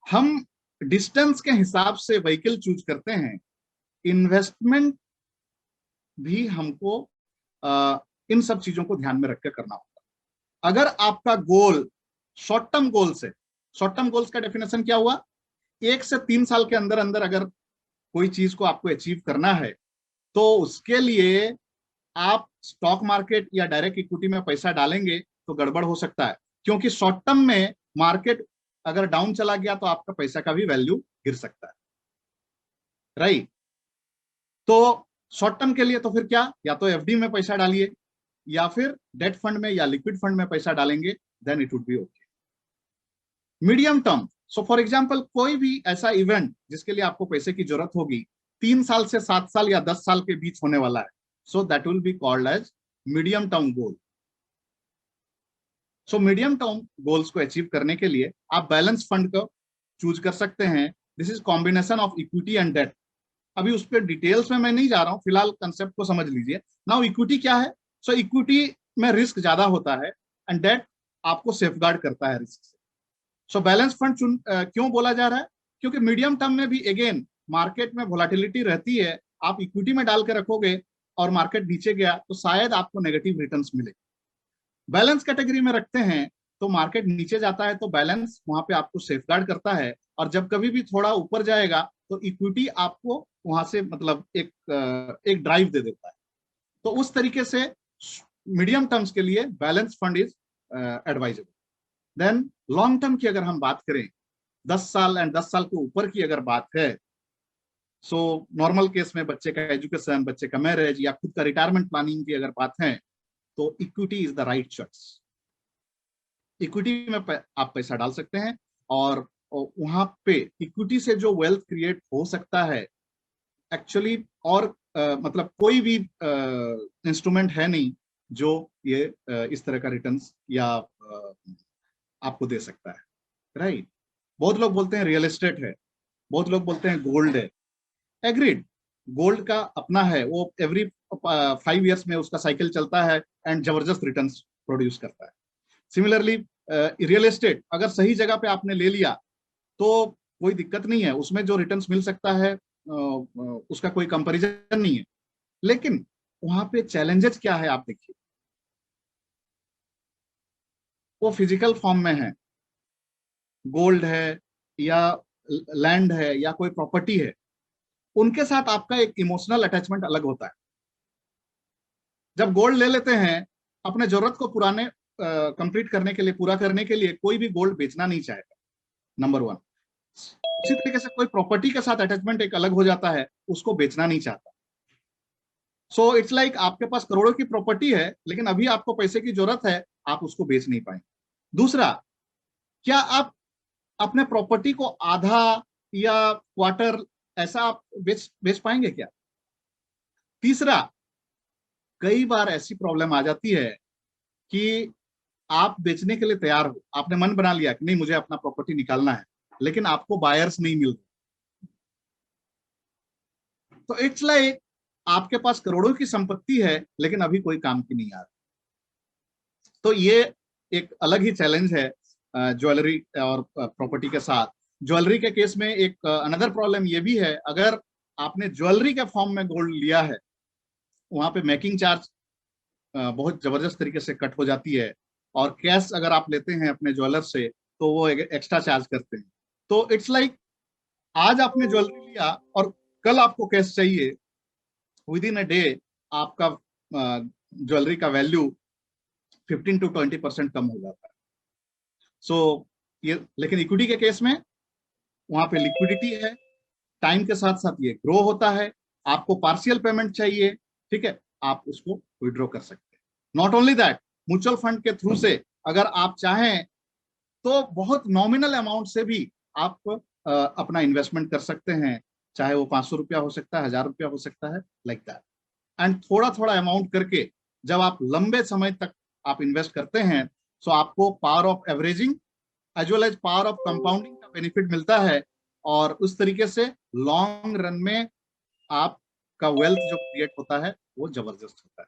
हम डिस्टेंस के हिसाब से व्हीकल चूज करते हैं, इन्वेस्टमेंट भी हमको इन सब चीजों को ध्यान में रखकर करना होगा। अगर आपका गोल शॉर्ट टर्म गोल्स है, शॉर्ट टर्म गोल्स का डेफिनेशन क्या हुआ? 1 से 3 साल के अंदर अंदर अगर कोई चीज को आपको अचीव करना है, तो उसके लिए आप स्टॉक मार्केट या डायरेक्ट इक्विटी में पैसा डालेंगे, तो गड़बड़ हो सकता है, क्योंकि शॉर्ट टर्म में मार्केट अगर डाउन चला गया तो आपका पैसा का भी वैल्यू गिर सकता है, राइट। तो शॉर्ट टर्म के लिए तो फिर क्या, या तो एफडी में पैसा डालिए या फिर डेट फंड में या लिक्विड फंड में पैसा डालेंगे, then it would be okay. Medium term, so for example कोई भी ऐसा इवेंट जिसके लिए आपको पैसे की जरूरत होगी 3 साल से 7 साल या 10 साल के बीच होने वाला है, so that will be called as medium term goal. So medium term goals को अचीव करने के लिए आप बैलेंस फंड को चूज कर सकते हैं। This is combination of equity and debt. अभी उस पर डिटेल्स में मैं नहीं जा रहा हूं, फिलहाल कंसेप्ट को समझ लीजिए। नाउ इक्विटी क्या है? सो इक्विटी में रिस्क ज्यादा होता है एंड डेट आपको सेफगार्ड करता है रिस्क से। सो बैलेंस फंड क्यों बोला जा रहा है? क्योंकि मीडियम टर्म में भी अगेन मार्केट में वोलेटिलिटी रहती है। आप इक्विटी में डाल के रखोगे और मार्केट नीचे गया तो शायद आपको नेगेटिव रिटर्न्स मिले। बैलेंस कैटेगरी में रखते हैं तो मार्केट नीचे जाता है तो बैलेंस वहां पे आपको सेफगार्ड करता है, और जब कभी भी थोड़ा ऊपर जाएगा तो इक्विटी आपको वहां से मतलब एक ड्राइव दे देता है। तो उस तरीके से मीडियम टर्म्स के लिए balance fund is advisable. Then long term की अगर हम बात करें, 10 साल एंड 10 साल के ऊपर की अगर बात है, सो नॉर्मल केस में बच्चे का एजुकेशन, बच्चे का मैरिज या खुद का रिटायरमेंट प्लानिंग की अगर बात है तो equity is the right choice. Equity में आप पैसा डाल सकते हैं और वहां पे इक्विटी से जो वेल्थ क्रिएट हो सकता है एक्चुअली, और मतलब कोई भी इंस्ट्रूमेंट है नहीं जो ये इस तरह का रिटर्न्स या आपको दे सकता है, राइट। बहुत लोग बोलते हैं रियल एस्टेट है, बहुत लोग बोलते हैं गोल्ड है। एग्रीड, गोल्ड का अपना है, वो एवरी 5 इयर्स में उसका साइकिल चलता है एंड जबरदस्त रिटर्न्स प्रोड्यूस करता है। सिमिलरली रियल एस्टेट अगर सही जगह पे आपने ले लिया तो कोई दिक्कत नहीं है, उसमें जो रिटर्न्स मिल सकता है उसका कोई कंपैरिजन नहीं है। लेकिन वहां पे चैलेंजेस क्या है आप देखिए, वो फिजिकल फॉर्म में है, गोल्ड है या लैंड है या कोई प्रॉपर्टी है, उनके साथ आपका एक इमोशनल अटैचमेंट अलग होता है। जब गोल्ड ले लेते हैं अपने जरूरत को पुराने कंप्लीट करने के लिए, पूरा करने के लिए कोई भी गोल्ड बेचना नहीं चाहेगा, नंबर 1। उसी तरीके से कोई प्रॉपर्टी के साथ अटैचमेंट एक अलग हो जाता है, उसको बेचना नहीं चाहता। सो इट्स लाइक आपके पास करोड़ों की प्रॉपर्टी है लेकिन अभी आपको पैसे की जरूरत है, आप उसको बेच नहीं पाएंगे। दूसरा, क्या आप अपने प्रॉपर्टी को आधा या क्वार्टर ऐसा आप बेच पाएंगे क्या? तीसरा, कई बार ऐसी प्रॉब्लम आ जाती है कि आप बेचने के लिए तैयार हो, आपने मन बना लिया कि नहीं मुझे अपना प्रॉपर्टी निकालना है, लेकिन आपको बायर्स नहीं मिल रहे। तो इट्स लाइक आपके पास करोड़ों की संपत्ति है लेकिन अभी कोई काम की नहीं आ रही। तो ये एक अलग ही चैलेंज है ज्वेलरी और प्रॉपर्टी के साथ। ज्वेलरी के केस में एक अनदर प्रॉब्लम ये भी है, अगर आपने ज्वेलरी के फॉर्म में गोल्ड लिया है, वहां पे मेकिंग चार्ज बहुत जबरदस्त तरीके से कट हो जाती है, और कैश अगर आप लेते हैं अपने ज्वेलर से तो वो एक्स्ट्रा चार्ज करते हैं। तो इट्स लाइक आज आपने ज्वेलरी लिया और कल आपको कैश चाहिए, विद इन अ डे आपका ज्वेलरी का वैल्यू 15 to 20% कम हो जाता है। सो ये, लेकिन इक्विटी के केस में वहां पे लिक्विडिटी है, टाइम के साथ साथ ये ग्रो होता है, आपको पार्शियल पेमेंट चाहिए, ठीक है, आप उसको विड्रॉ कर सकते हैं। Not only that, mutual fund के थ्रू से अगर आप चाहें तो बहुत नॉमिनल अमाउंट से भी आप अपना इन्वेस्टमेंट कर सकते हैं, चाहे वो 500 रुपया हो सकता है, 1000 रुपया हो सकता है, लाइक दैट। एंड थोड़ा थोड़ा अमाउंट करके जब आप लंबे समय तक आप इन्वेस्ट करते हैं, सो आपको power of averaging as well as power of compounding का बेनिफिट मिलता है, और उस तरीके से लॉन्ग रन में आपका वेल्थ जो क्रिएट होता है वो जबरदस्त होता है।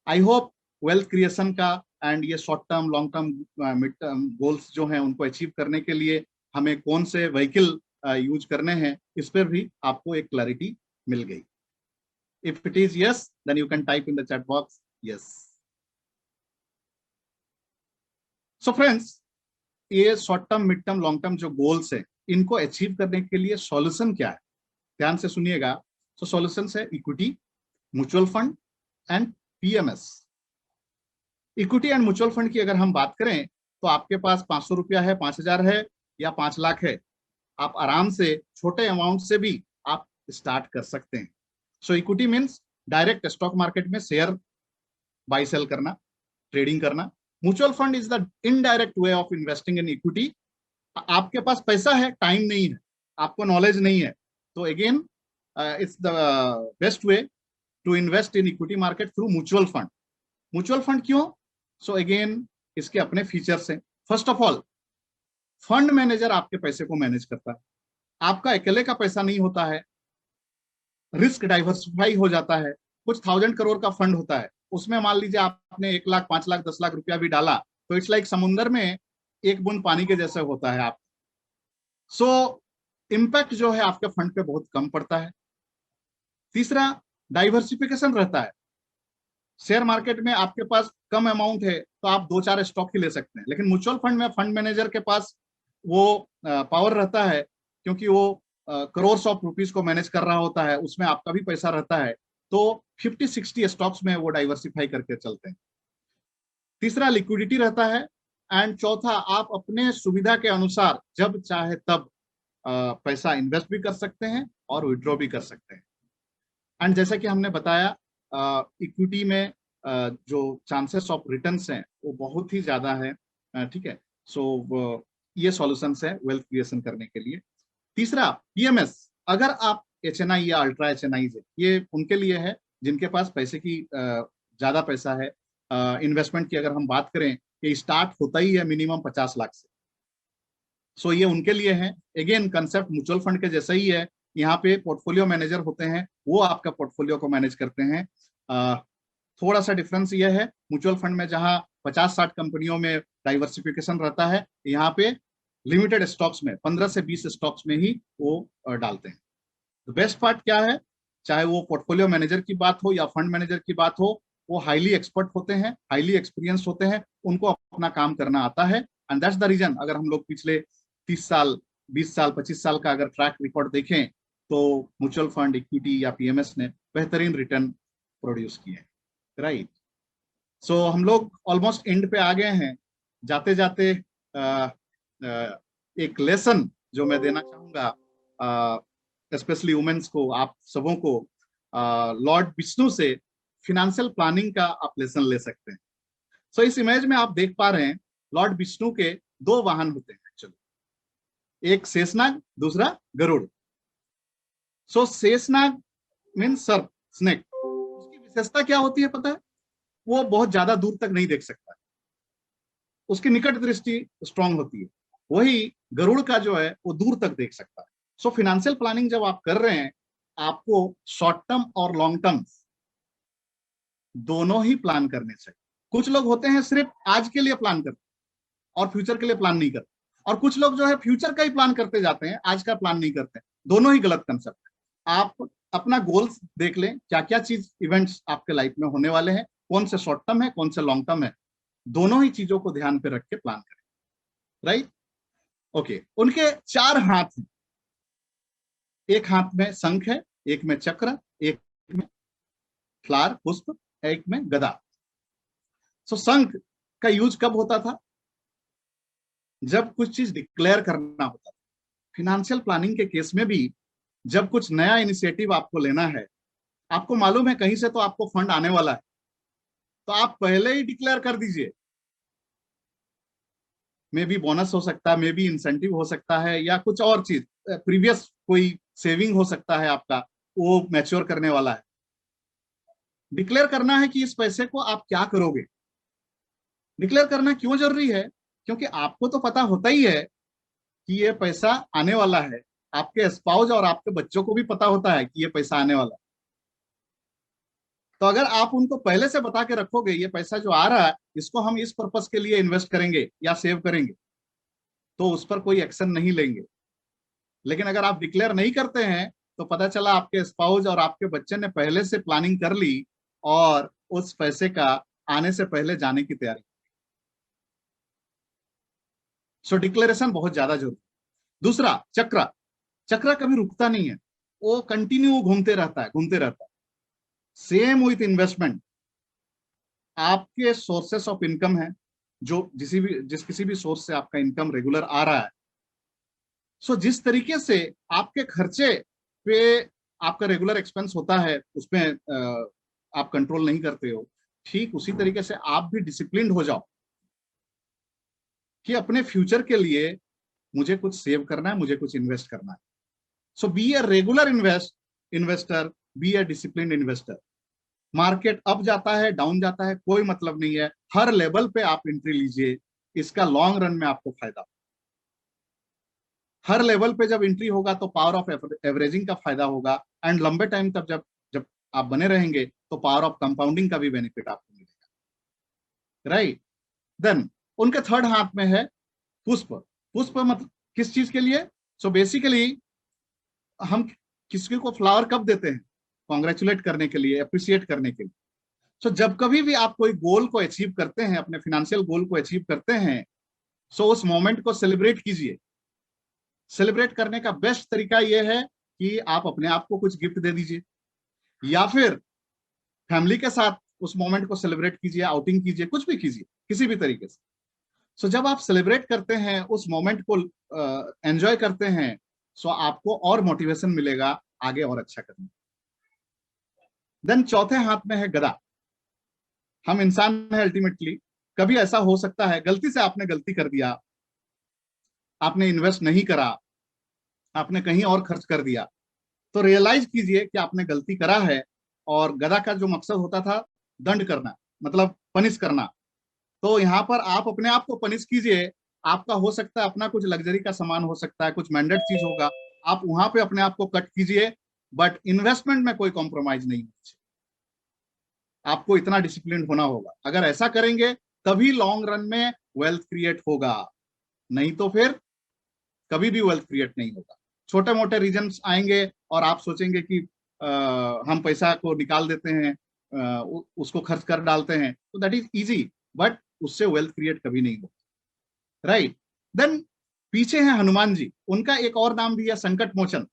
आई होप वेल्थ क्रिएशन का एंड ये short term, long term, mid term goals जो हैं उनको अचीव करने के लिए हमें कौन से व्हीकल यूज करने हैं, इस पर भी आपको एक क्लैरिटी मिल गई। If it is yes, then you can type in the chat box yes. So friends, ये short term, mid term, long term जो गोल्स हैं, इनको अचीव करने के लिए सॉल्यूशन क्या है, ध्यान से सुनिएगा। तो सॉल्यूशन है equity, mutual fund and PMS. Equity and mutual fund की अगर हम बात करें तो आपके पास 500 रुपया है, 5,000 है या 5 लाख है, आप आराम से छोटे अमाउंट से भी आप स्टार्ट कर सकते हैं। So equity means direct stock market में शेयर बाय सेल करना, ट्रेडिंग करना। Mutual fund is the indirect way of investing in equity. आपके पास पैसा है, टाइम नहीं है, आपको नॉलेज नहीं है, तो again it's the best way to invest in equity market through mutual fund. Mutual fund क्यों? सो अगेन इसके अपने फीचर्स हैं। First of all, fund manager आपके पैसे को मैनेज करता है, आपका अकेले का पैसा नहीं होता है, रिस्क डाइवर्सिफाई हो जाता है। कुछ 1,000 करोड़ का फंड होता है, उसमें मान लीजिए आपने 1 लाख, 5 लाख, 10 लाख रुपया भी डाला तो इट्स लाइक समुंदर में एक बूंद पानी के जैसे होता है आप। सो इम्पैक्ट जो है आपके फंड पे बहुत कम पड़ता है। तीसरा, डाइवर्सिफिकेशन रहता है। शेयर मार्केट में आपके पास कम अमाउंट है तो आप 2-4 स्टॉक ही ले सकते हैं, लेकिन म्यूचुअल फंड में फंड मैनेजर के पास वो पावर रहता है, क्योंकि वो करोड़ ऑफ रुपीस को मैनेज कर रहा होता है, उसमें आपका भी पैसा रहता है, तो 50-60 स्टॉक्स में वो डाइवर्सिफाई करके चलते हैं। तीसरा, लिक्विडिटी रहता है। एंड चौथा, आप अपने सुविधा के अनुसार जब चाहे तब पैसा इन्वेस्ट भी कर सकते हैं और विड्रॉ भी कर सकते हैं। एंड जैसा कि हमने बताया, इक्विटी में जो चांसेस ऑफ रिटर्न्स हैं वो बहुत ही ज्यादा है, ठीक है। सो ये सॉल्यूशंस है वेल्थ क्रिएशन करने के लिए। तीसरा, पीएमएस। अगर आप एचएनआई या अल्ट्रा एचएनआई है, ये उनके लिए है जिनके पास पैसे की ज्यादा पैसा है। इन्वेस्टमेंट की अगर हम बात करें, ये स्टार्ट होता ही है मिनिमम 50 लाख से। सो ये उनके लिए है। अगेन कंसेप्ट म्यूचुअल फंड के जैसा ही है, यहाँ पे पोर्टफोलियो मैनेजर होते हैं, वो आपका पोर्टफोलियो को मैनेज करते हैं। थोड़ा सा डिफरेंस ये है, म्यूचुअल फंड में जहाँ 50-60 कंपनियों में डाइवर्सिफिकेशन रहता है, यहाँ पे लिमिटेड स्टॉक्स में 15 से 20 स्टॉक्स में ही वो डालते हैं। तो बेस्ट पार्ट क्या है, चाहे वो पोर्टफोलियो मैनेजर की बात हो या फंड मैनेजर की बात हो, वो हाईली एक्सपर्ट होते हैं, हाईली एक्सपीरियंस होते हैं, उनको अपना काम करना आता है। एंड दैट्स द रीजन, अगर हम लोग पिछले 30 साल, 20 साल, 25 साल का अगर ट्रैक रिकॉर्ड देखें तो म्यूचुअल फंड, इक्विटी या पीएमएस ने बेहतरीन रिटर्न प्रोड्यूस किए हैं, राइट। सो हम लोग ऑलमोस्ट एंड पे आ गए हैं। जाते जाते एक लेसन जो मैं देना चाहूंगा स्पेशली वुमेन्स को, आप सबों को, लॉर्ड विष्णु से फिनेंशियल प्लानिंग का आप लेसन ले सकते हैं। सो इस इमेज में आप देख पा रहे हैं लॉर्ड विष्णु के 2 वाहन होते हैं एक्चुअली, एक शेषनाग, दूसरा गरुड़। सो शेषनाग मीन्स सर्प, स्नेक। उसकी विशेषता क्या होती है पता है? वो बहुत ज्यादा दूर तक नहीं देख सकता है, उसकी निकट दृष्टि स्ट्रांग होती है। वही गरुड़ का जो है वो दूर तक देख सकता है। सो फिनेंशियल प्लानिंग जब आप कर रहे हैं, आपको शॉर्ट टर्म और लॉन्ग टर्म दोनों ही प्लान करने चाहिए। कुछ लोग होते हैं सिर्फ आज के लिए प्लान करते और फ्यूचर के लिए प्लान नहीं करते, और कुछ लोग जो है फ्यूचर का ही प्लान करते जाते हैं, आज का प्लान नहीं करते। दोनों ही गलत कंसेप्ट है। आप अपना गोल्स देख लें, क्या क्या चीज इवेंट्स आपके लाइफ में होने वाले हैं, कौन से शॉर्ट टर्म है, कौन से लॉन्ग टर्म है, दोनों ही चीजों को ध्यान पे रख के प्लान करें, राइट। ओके, उनके 4 हाथ हैं, एक हाथ में शंख है, एक में चक्र, एक में फ्लावर, पुष्प, एक में गदा। सो शंख का यूज कब होता था? जब कुछ चीज डिक्लेयर करना होता था। फिनेंशियल प्लानिंग के केस में भी जब कुछ नया इनिशिएटिव आपको लेना है, आपको मालूम है कहीं से तो आपको फंड आने वाला है, तो आप पहले ही डिक्लेयर कर दीजिए। मे बी बोनस हो सकता है, मे बी इंसेंटिव हो सकता है, या कुछ और चीज, प्रीवियस कोई सेविंग हो सकता है आपका, वो मैच्योर करने वाला है। डिक्लेयर करना है कि इस पैसे को आप क्या करोगे। डिक्लेयर करना क्यों जरूरी है? क्योंकि आपको तो पता होता ही है कि ये पैसा आने वाला है, आपके स्पाउस और आपके बच्चों को भी पता होता है कि ये पैसा आने वाला है। तो अगर आप उनको पहले से बता के रखोगे ये पैसा जो आ रहा है, इसको हम इस पर्पस के लिए इन्वेस्ट करेंगे या सेव करेंगे, तो उस पर कोई एक्शन नहीं लेंगे। लेकिन अगर आप डिक्लेयर नहीं करते हैं तो पता चला आपके स्पाउस और आपके बच्चे ने पहले से प्लानिंग कर ली और उस पैसे का आने से पहले जाने की तैयारी। सो डिक्लेरेशन बहुत ज्यादा जरूरी। दूसरा, चक्र। चक्र कभी रुकता नहीं है, वो कंटिन्यू घूमते रहता है, घूमते रहता है। Same with investment. आपके सोर्सेस ऑफ इनकम है, जो जिस किसी भी सोर्स से आपका इनकम रेगुलर आ रहा है, सो जिस तरीके से आपके खर्चे पे आपका रेगुलर एक्सपेंस होता है उसमें आप कंट्रोल नहीं करते हो, ठीक उसी तरीके से आप भी डिसिप्लिन्ड हो जाओ कि अपने फ्यूचर के लिए मुझे कुछ सेव करना है, मुझे कुछ इन्वेस्ट करना है। So be a regular investor, be a disciplined investor. Market up जाता है, डाउन जाता है, कोई मतलब नहीं है, हर लेवल पे आप एंट्री लीजिए, इसका लॉन्ग रन में आपको फायदा। हर लेवल पे जब एंट्री होगा तो पावर ऑफ एवरेजिंग का फायदा होगा, एंड लंबे टाइम तक जब जब आप बने रहेंगे तो पावर ऑफ कंपाउंडिंग का भी बेनिफिट आपको मिलेगा, राइट। देन उनके थर्ड हाथ में है पुष्प। पुष्प मतलब किस चीज के लिए? सो बेसिकली हम किसी को फ्लावर कब देते हैं? कॉन्ग्रेचुलेट करने के लिए, अप्रिशिएट करने के लिए। सो जब कभी भी आप कोई गोल को अचीव करते हैं, अपने फाइनेंशियल गोल को अचीव करते हैं, सो उस मोमेंट को सेलिब्रेट कीजिए। सेलिब्रेट करने का बेस्ट तरीका यह है कि आप अपने आप को कुछ गिफ्ट दे दीजिए, या फिर फैमिली के साथ उस मोमेंट को सेलिब्रेट कीजिए, आउटिंग कीजिए, कुछ भी कीजिए किसी भी तरीके से। सो जब आप सेलिब्रेट करते हैं, उस मोमेंट को एंजॉय करते हैं, सो आपको और मोटिवेशन मिलेगा आगे और अच्छा करने। देन चौथे हाथ में है गदा। हम इंसान है अल्टीमेटली, कभी ऐसा हो सकता है गलती से आपने गलती कर दिया, आपने इन्वेस्ट नहीं करा, आपने कहीं और खर्च कर दिया, तो रियलाइज कीजिए कि आपने गलती करा है। और गदा का जो मकसद होता था दंड करना, मतलब पनिश करना, तो यहाँ पर आप अपने आप को पनिश कीजिए। आपका हो सकता है अपना कुछ लग्जरी का सामान हो सकता है, कुछ मैंडेट चीज होगा, आप वहां पे अपने आप को कट कीजिए, बट इन्वेस्टमेंट में कोई कॉम्प्रोमाइज नहीं होना। आपको इतना डिसिप्लिन होना होगा, अगर ऐसा करेंगे तभी लॉन्ग रन में वेल्थ क्रिएट होगा, नहीं तो फिर कभी भी वेल्थ क्रिएट नहीं होगा। छोटे मोटे रीजन्स आएंगे और आप सोचेंगे कि हम पैसा को निकाल देते हैं, उसको खर्च कर डालते हैं, तो दैट इज इजी, बट उससे वेल्थ क्रिएट कभी नहीं होगा, राइट। देन पीछे है हनुमान जी, उनका एक और नाम भी है संकट मोचन।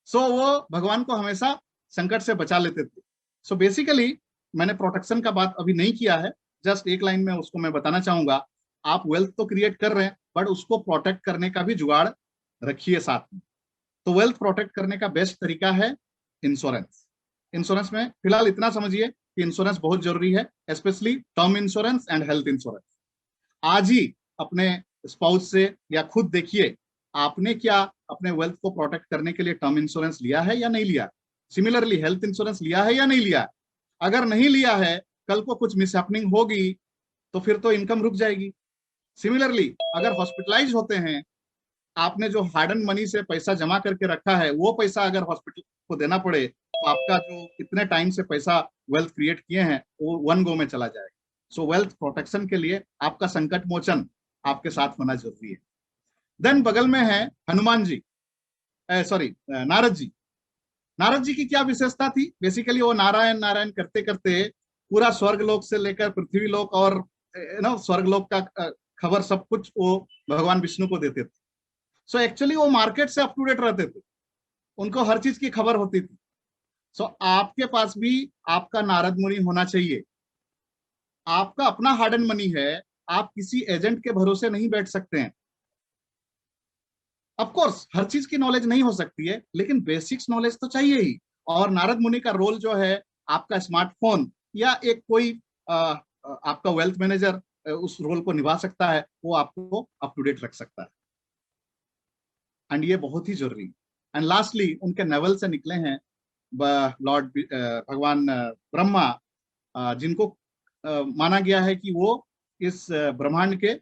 सो वो भगवान को हमेशा संकट से बचा लेते थे। सो बेसिकली मैंने प्रोटेक्शन का बात अभी नहीं किया है, जस्ट एक लाइन में उसको मैं बताना चाहूंगा। आप वेल्थ तो क्रिएट कर रहे हैं, बट उसको प्रोटेक्ट करने का भी जुगाड़ रखिए साथ में। तो वेल्थ प्रोटेक्ट करने का बेस्ट तरीका है इंश्योरेंस। इंश्योरेंस में फिलहाल इतना समझिए कि इंश्योरेंस बहुत जरूरी है, specially term insurance and health insurance. आज ही अपने स्पाउस से या खुद देखिए आपने क्या अपने वेल्थ को प्रोटेक्ट करने के लिए टर्म इंश्योरेंस लिया है या नहीं लिया। सिमिलरली हेल्थ इंश्योरेंस लिया है या नहीं लिया। अगर नहीं लिया है, कल को कुछ मिसहैपनिंग होगी तो फिर तो इनकम रुक जाएगी। सिमिलरली अगर हॉस्पिटलाइज होते हैं, आपने जो हार्ड एंड मनी से पैसा जमा करके रखा है, वो पैसा अगर हॉस्पिटल को देना पड़े तो आपका जो इतने टाइम से पैसा वेल्थ क्रिएट किए हैं वो वन गो में चला जाएगा। सो वेल्थ प्रोटेक्शन के लिए आपका संकट मोचन आपके साथ होना जरूरी है। देन बगल में है हनुमान जी, सॉरी नारद जी। नारद जी की क्या विशेषता थी? बेसिकली वो नारायण नारायण करते करते पूरा स्वर्ग लोक से लेकर पृथ्वी लोक और स्वर्ग लोक का खबर सब कुछ वो भगवान विष्णु को देते थे। सो एक्चुअली वो मार्केट से अप टू डेट रहते थे, उनको हर चीज की खबर होती थी। सो आपके पास भी आपका नारद मुनि होना चाहिए। आपका अपना हार्ड एंड मनी है, आप किसी एजेंट के भरोसे नहीं बैठ सकते हैं। ऑफ कोर्स हर चीज की नॉलेज नहीं हो सकती है, लेकिन बेसिक्स नॉलेज तो चाहिए ही। और नारद मुनि का रोल जो है, आपका स्मार्टफोन या एक कोई आपका वेल्थ मैनेजर उस रोल को निभा सकता है, वो आपको अप टू डेट रख सकता है, एंड ये बहुत ही जरूरी। एंड लास्टली उनके नेवल से निकले हैं लॉर्ड भगवान ब्रह्मा, जिनको माना गया है कि वो इस ब्रह्मांड के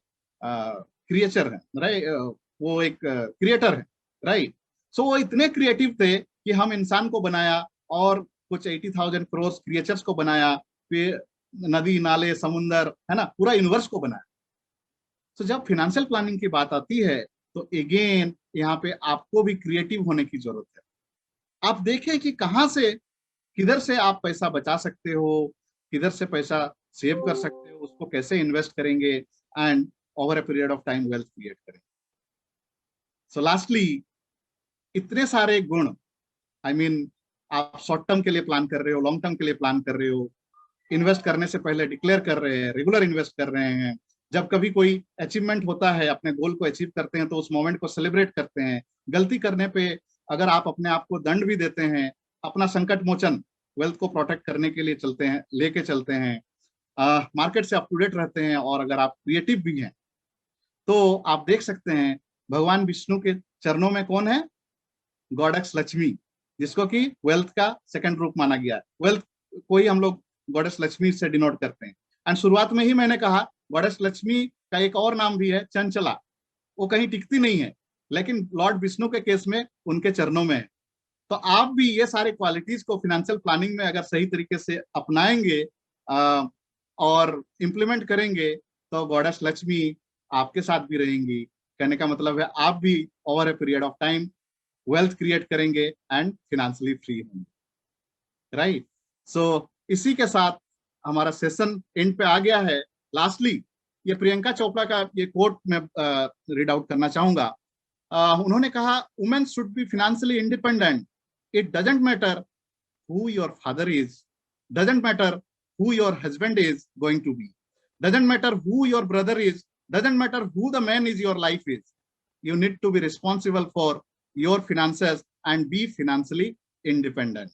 क्रिएचर हैं, राइट। वो एक क्रिएटर है, राइट। सो वो इतने क्रिएटिव थे कि हम इंसान को बनाया और कुछ 80,000 करोड़ क्रिएचर्स को बनाया, फिर नदी नाले समुंदर, है ना, पूरा यूनिवर्स को बनाया। तो जब फाइनेंशियल प्लानिंग की बात आती है तो अगेन यहाँ पे आपको भी क्रिएटिव होने की जरूरत है। आप देखें कि कहाँ से, किधर से आप पैसा बचा सकते हो, किधर से पैसा सेव कर सकते हो, उसको कैसे इन्वेस्ट करेंगे and over a period of time wealth create करेंगे। सो लास्टली इतने सारे गुण, आई मीन आप शॉर्ट टर्म के लिए प्लान कर रहे हो, लॉन्ग टर्म के लिए प्लान कर रहे हो, इन्वेस्ट करने से पहले डिक्लेयर कर रहे हैं, रेगुलर इन्वेस्ट कर रहे हैं। जब कभी कोई अचीवमेंट होता है, अपने गोल को अचीव करते हैं, तो उस मोमेंट को सेलिब्रेट करते हैं। गलती करने पे अगर आप अपने आप को दंड भी देते हैं, अपना संकट मोचन वेल्थ को प्रोटेक्ट करने के लिए चलते हैं, लेके चलते हैं, मार्केट से अप टू डेट रहते हैं। और अगर आप क्रिएटिव भी हैं तो आप देख सकते हैं भगवान विष्णु के चरणों में कौन है? गॉडेस लक्ष्मी, जिसको कि वेल्थ का सेकंड रूप माना गया है। वेल्थ को ही हम लोग गॉडेस लक्ष्मी से डिनोट करते हैं। एंड शुरुआत में ही मैंने कहा गॉडेस लक्ष्मी का एक और नाम भी है चंचला। वो कहीं टिकती नहीं है, लेकिन लॉर्ड विष्णु के केस में उनके चरणों में है। तो आप भी ये सारे क्वालिटीज को फाइनेंशियल प्लानिंग में अगर सही तरीके से अपनाएंगे और इम्प्लीमेंट करेंगे तो गॉडेस लक्ष्मी आपके साथ भी रहेंगी। कहने का मतलब है आप भी over a period of time wealth create करेंगे एंड फाइनेंशियली फ्री होंगे, राइट। सो इसी के साथ हमारा सेशन एंड पे आ गया है। लास्टली ये प्रियंका चोपड़ा का ये कोट मैं रीड आउट करना चाहूंगा। उन्होंने कहा women should be financially independent. It doesn't matter who your father is, doesn't matter who your husband is going to be, doesn't matter who your brother is, doesn't matter who the man is your life is. You need to be responsible for your finances and be financially independent.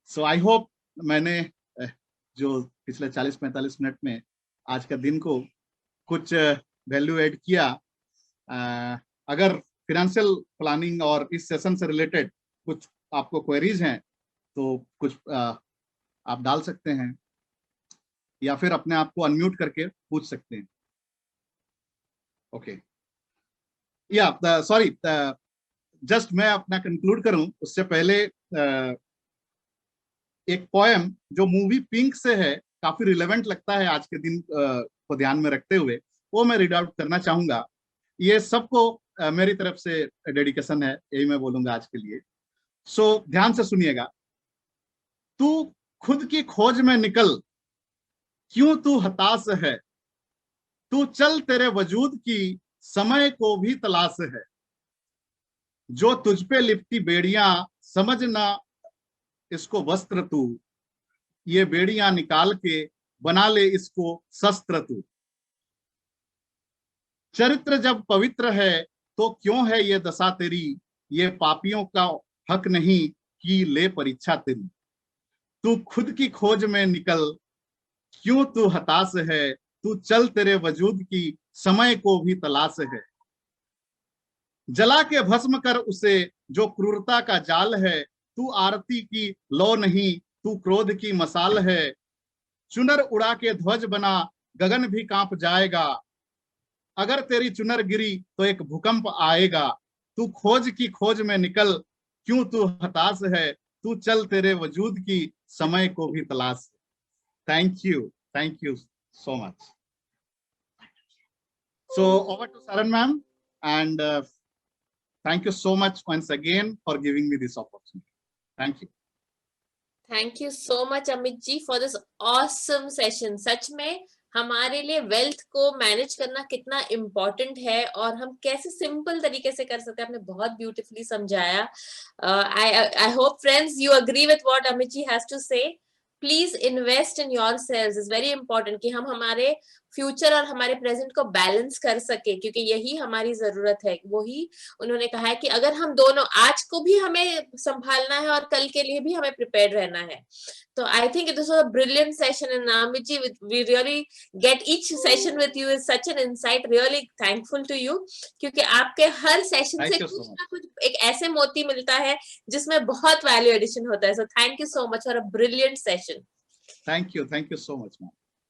So I hope मैंने जो पिछले 40-45 minute में आज का दिन को कुछ value add किया। अगर फाइनेंशियल प्लानिंग और इस सेशन से रिलेटेड कुछ आपको क्वेरीज हैं तो कुछ आप डाल सकते हैं या फिर अपने आप को अनम्यूट करके पूछ सकते हैं। ओके, या सॉरी, जस्ट मैं अपना कंक्लूड करूं उससे पहले एक पोएम जो मूवी पिंक से है, काफी रिलेवेंट लगता है आज के दिन को ध्यान में रखते हुए, वो मैं रीड आउट करना चाहूंगा। ये सबको मेरी तरफ से डेडिकेशन है, यही मैं बोलूंगा आज के लिए। सो ध्यान से सुनिएगा। तू खुद की खोज में निकल, क्यों तू हताश है, तू चल तेरे वजूद की समय को भी तलाश है। जो तुझ पे लिपटी बेड़ियां समझना इसको वस्त्र तू, ये बेड़ियां निकाल के बना ले इसको शस्त्र तू। चरित्र जब पवित्र है तो क्यों है ये दशा तेरी, ये पापियों का हक नहीं कि ले परीक्षा तेरी। तू खुद की खोज में निकल, क्यों तू हताश है, तू चल तेरे वजूद की समय को भी तलाश है। जला के भस्म कर उसे जो क्रूरता का जाल है, तू आरती की लौ नहीं, तू क्रोध की मसाल है। चुनर उड़ा के ध्वज बना, गगन भी कांप जाएगा। अगर तेरी चुनर गिरी तो एक भूकंप आएगा। तू खोज की खोज में निकल, क्यों तू हताश है, तू चल तेरे वजूद की समय को भी तलाश। Thank you so much. So over to Saran ma'am, and thank you so much once again for giving me this opportunity. Thank you. Thank you so much Amit ji for this awesome session. सच में हमारे लिए wealth को manage करना कितना important है और हम कैसे सिंपल तरीके से कर सकते हैं, आपने बहुत ब्यूटीफुली समझाया। I hope friends you agree with what Amit ji has to say. Please invest in yourselves, is very important कि हम हमारे फ्यूचर और हमारे प्रेजेंट को बैलेंस कर सके, क्योंकि यही हमारी जरूरत है। वही उन्होंने कहा है कि अगर हम दोनों, आज को भी हमें संभालना है और कल के लिए भी हमें प्रिपेयर रहना है। तो I think it was a brilliant session and Amit ji we really get each session with you is such an insight. Really thankful to you, क्योंकि आपके हर सेशन से कुछ ना कुछ एक ऐसे मोती मिलता है जिसमें बहुत वैल्यू एडिशन होता है। So thank you so much for a brilliant session. Thank you so much, ma'am.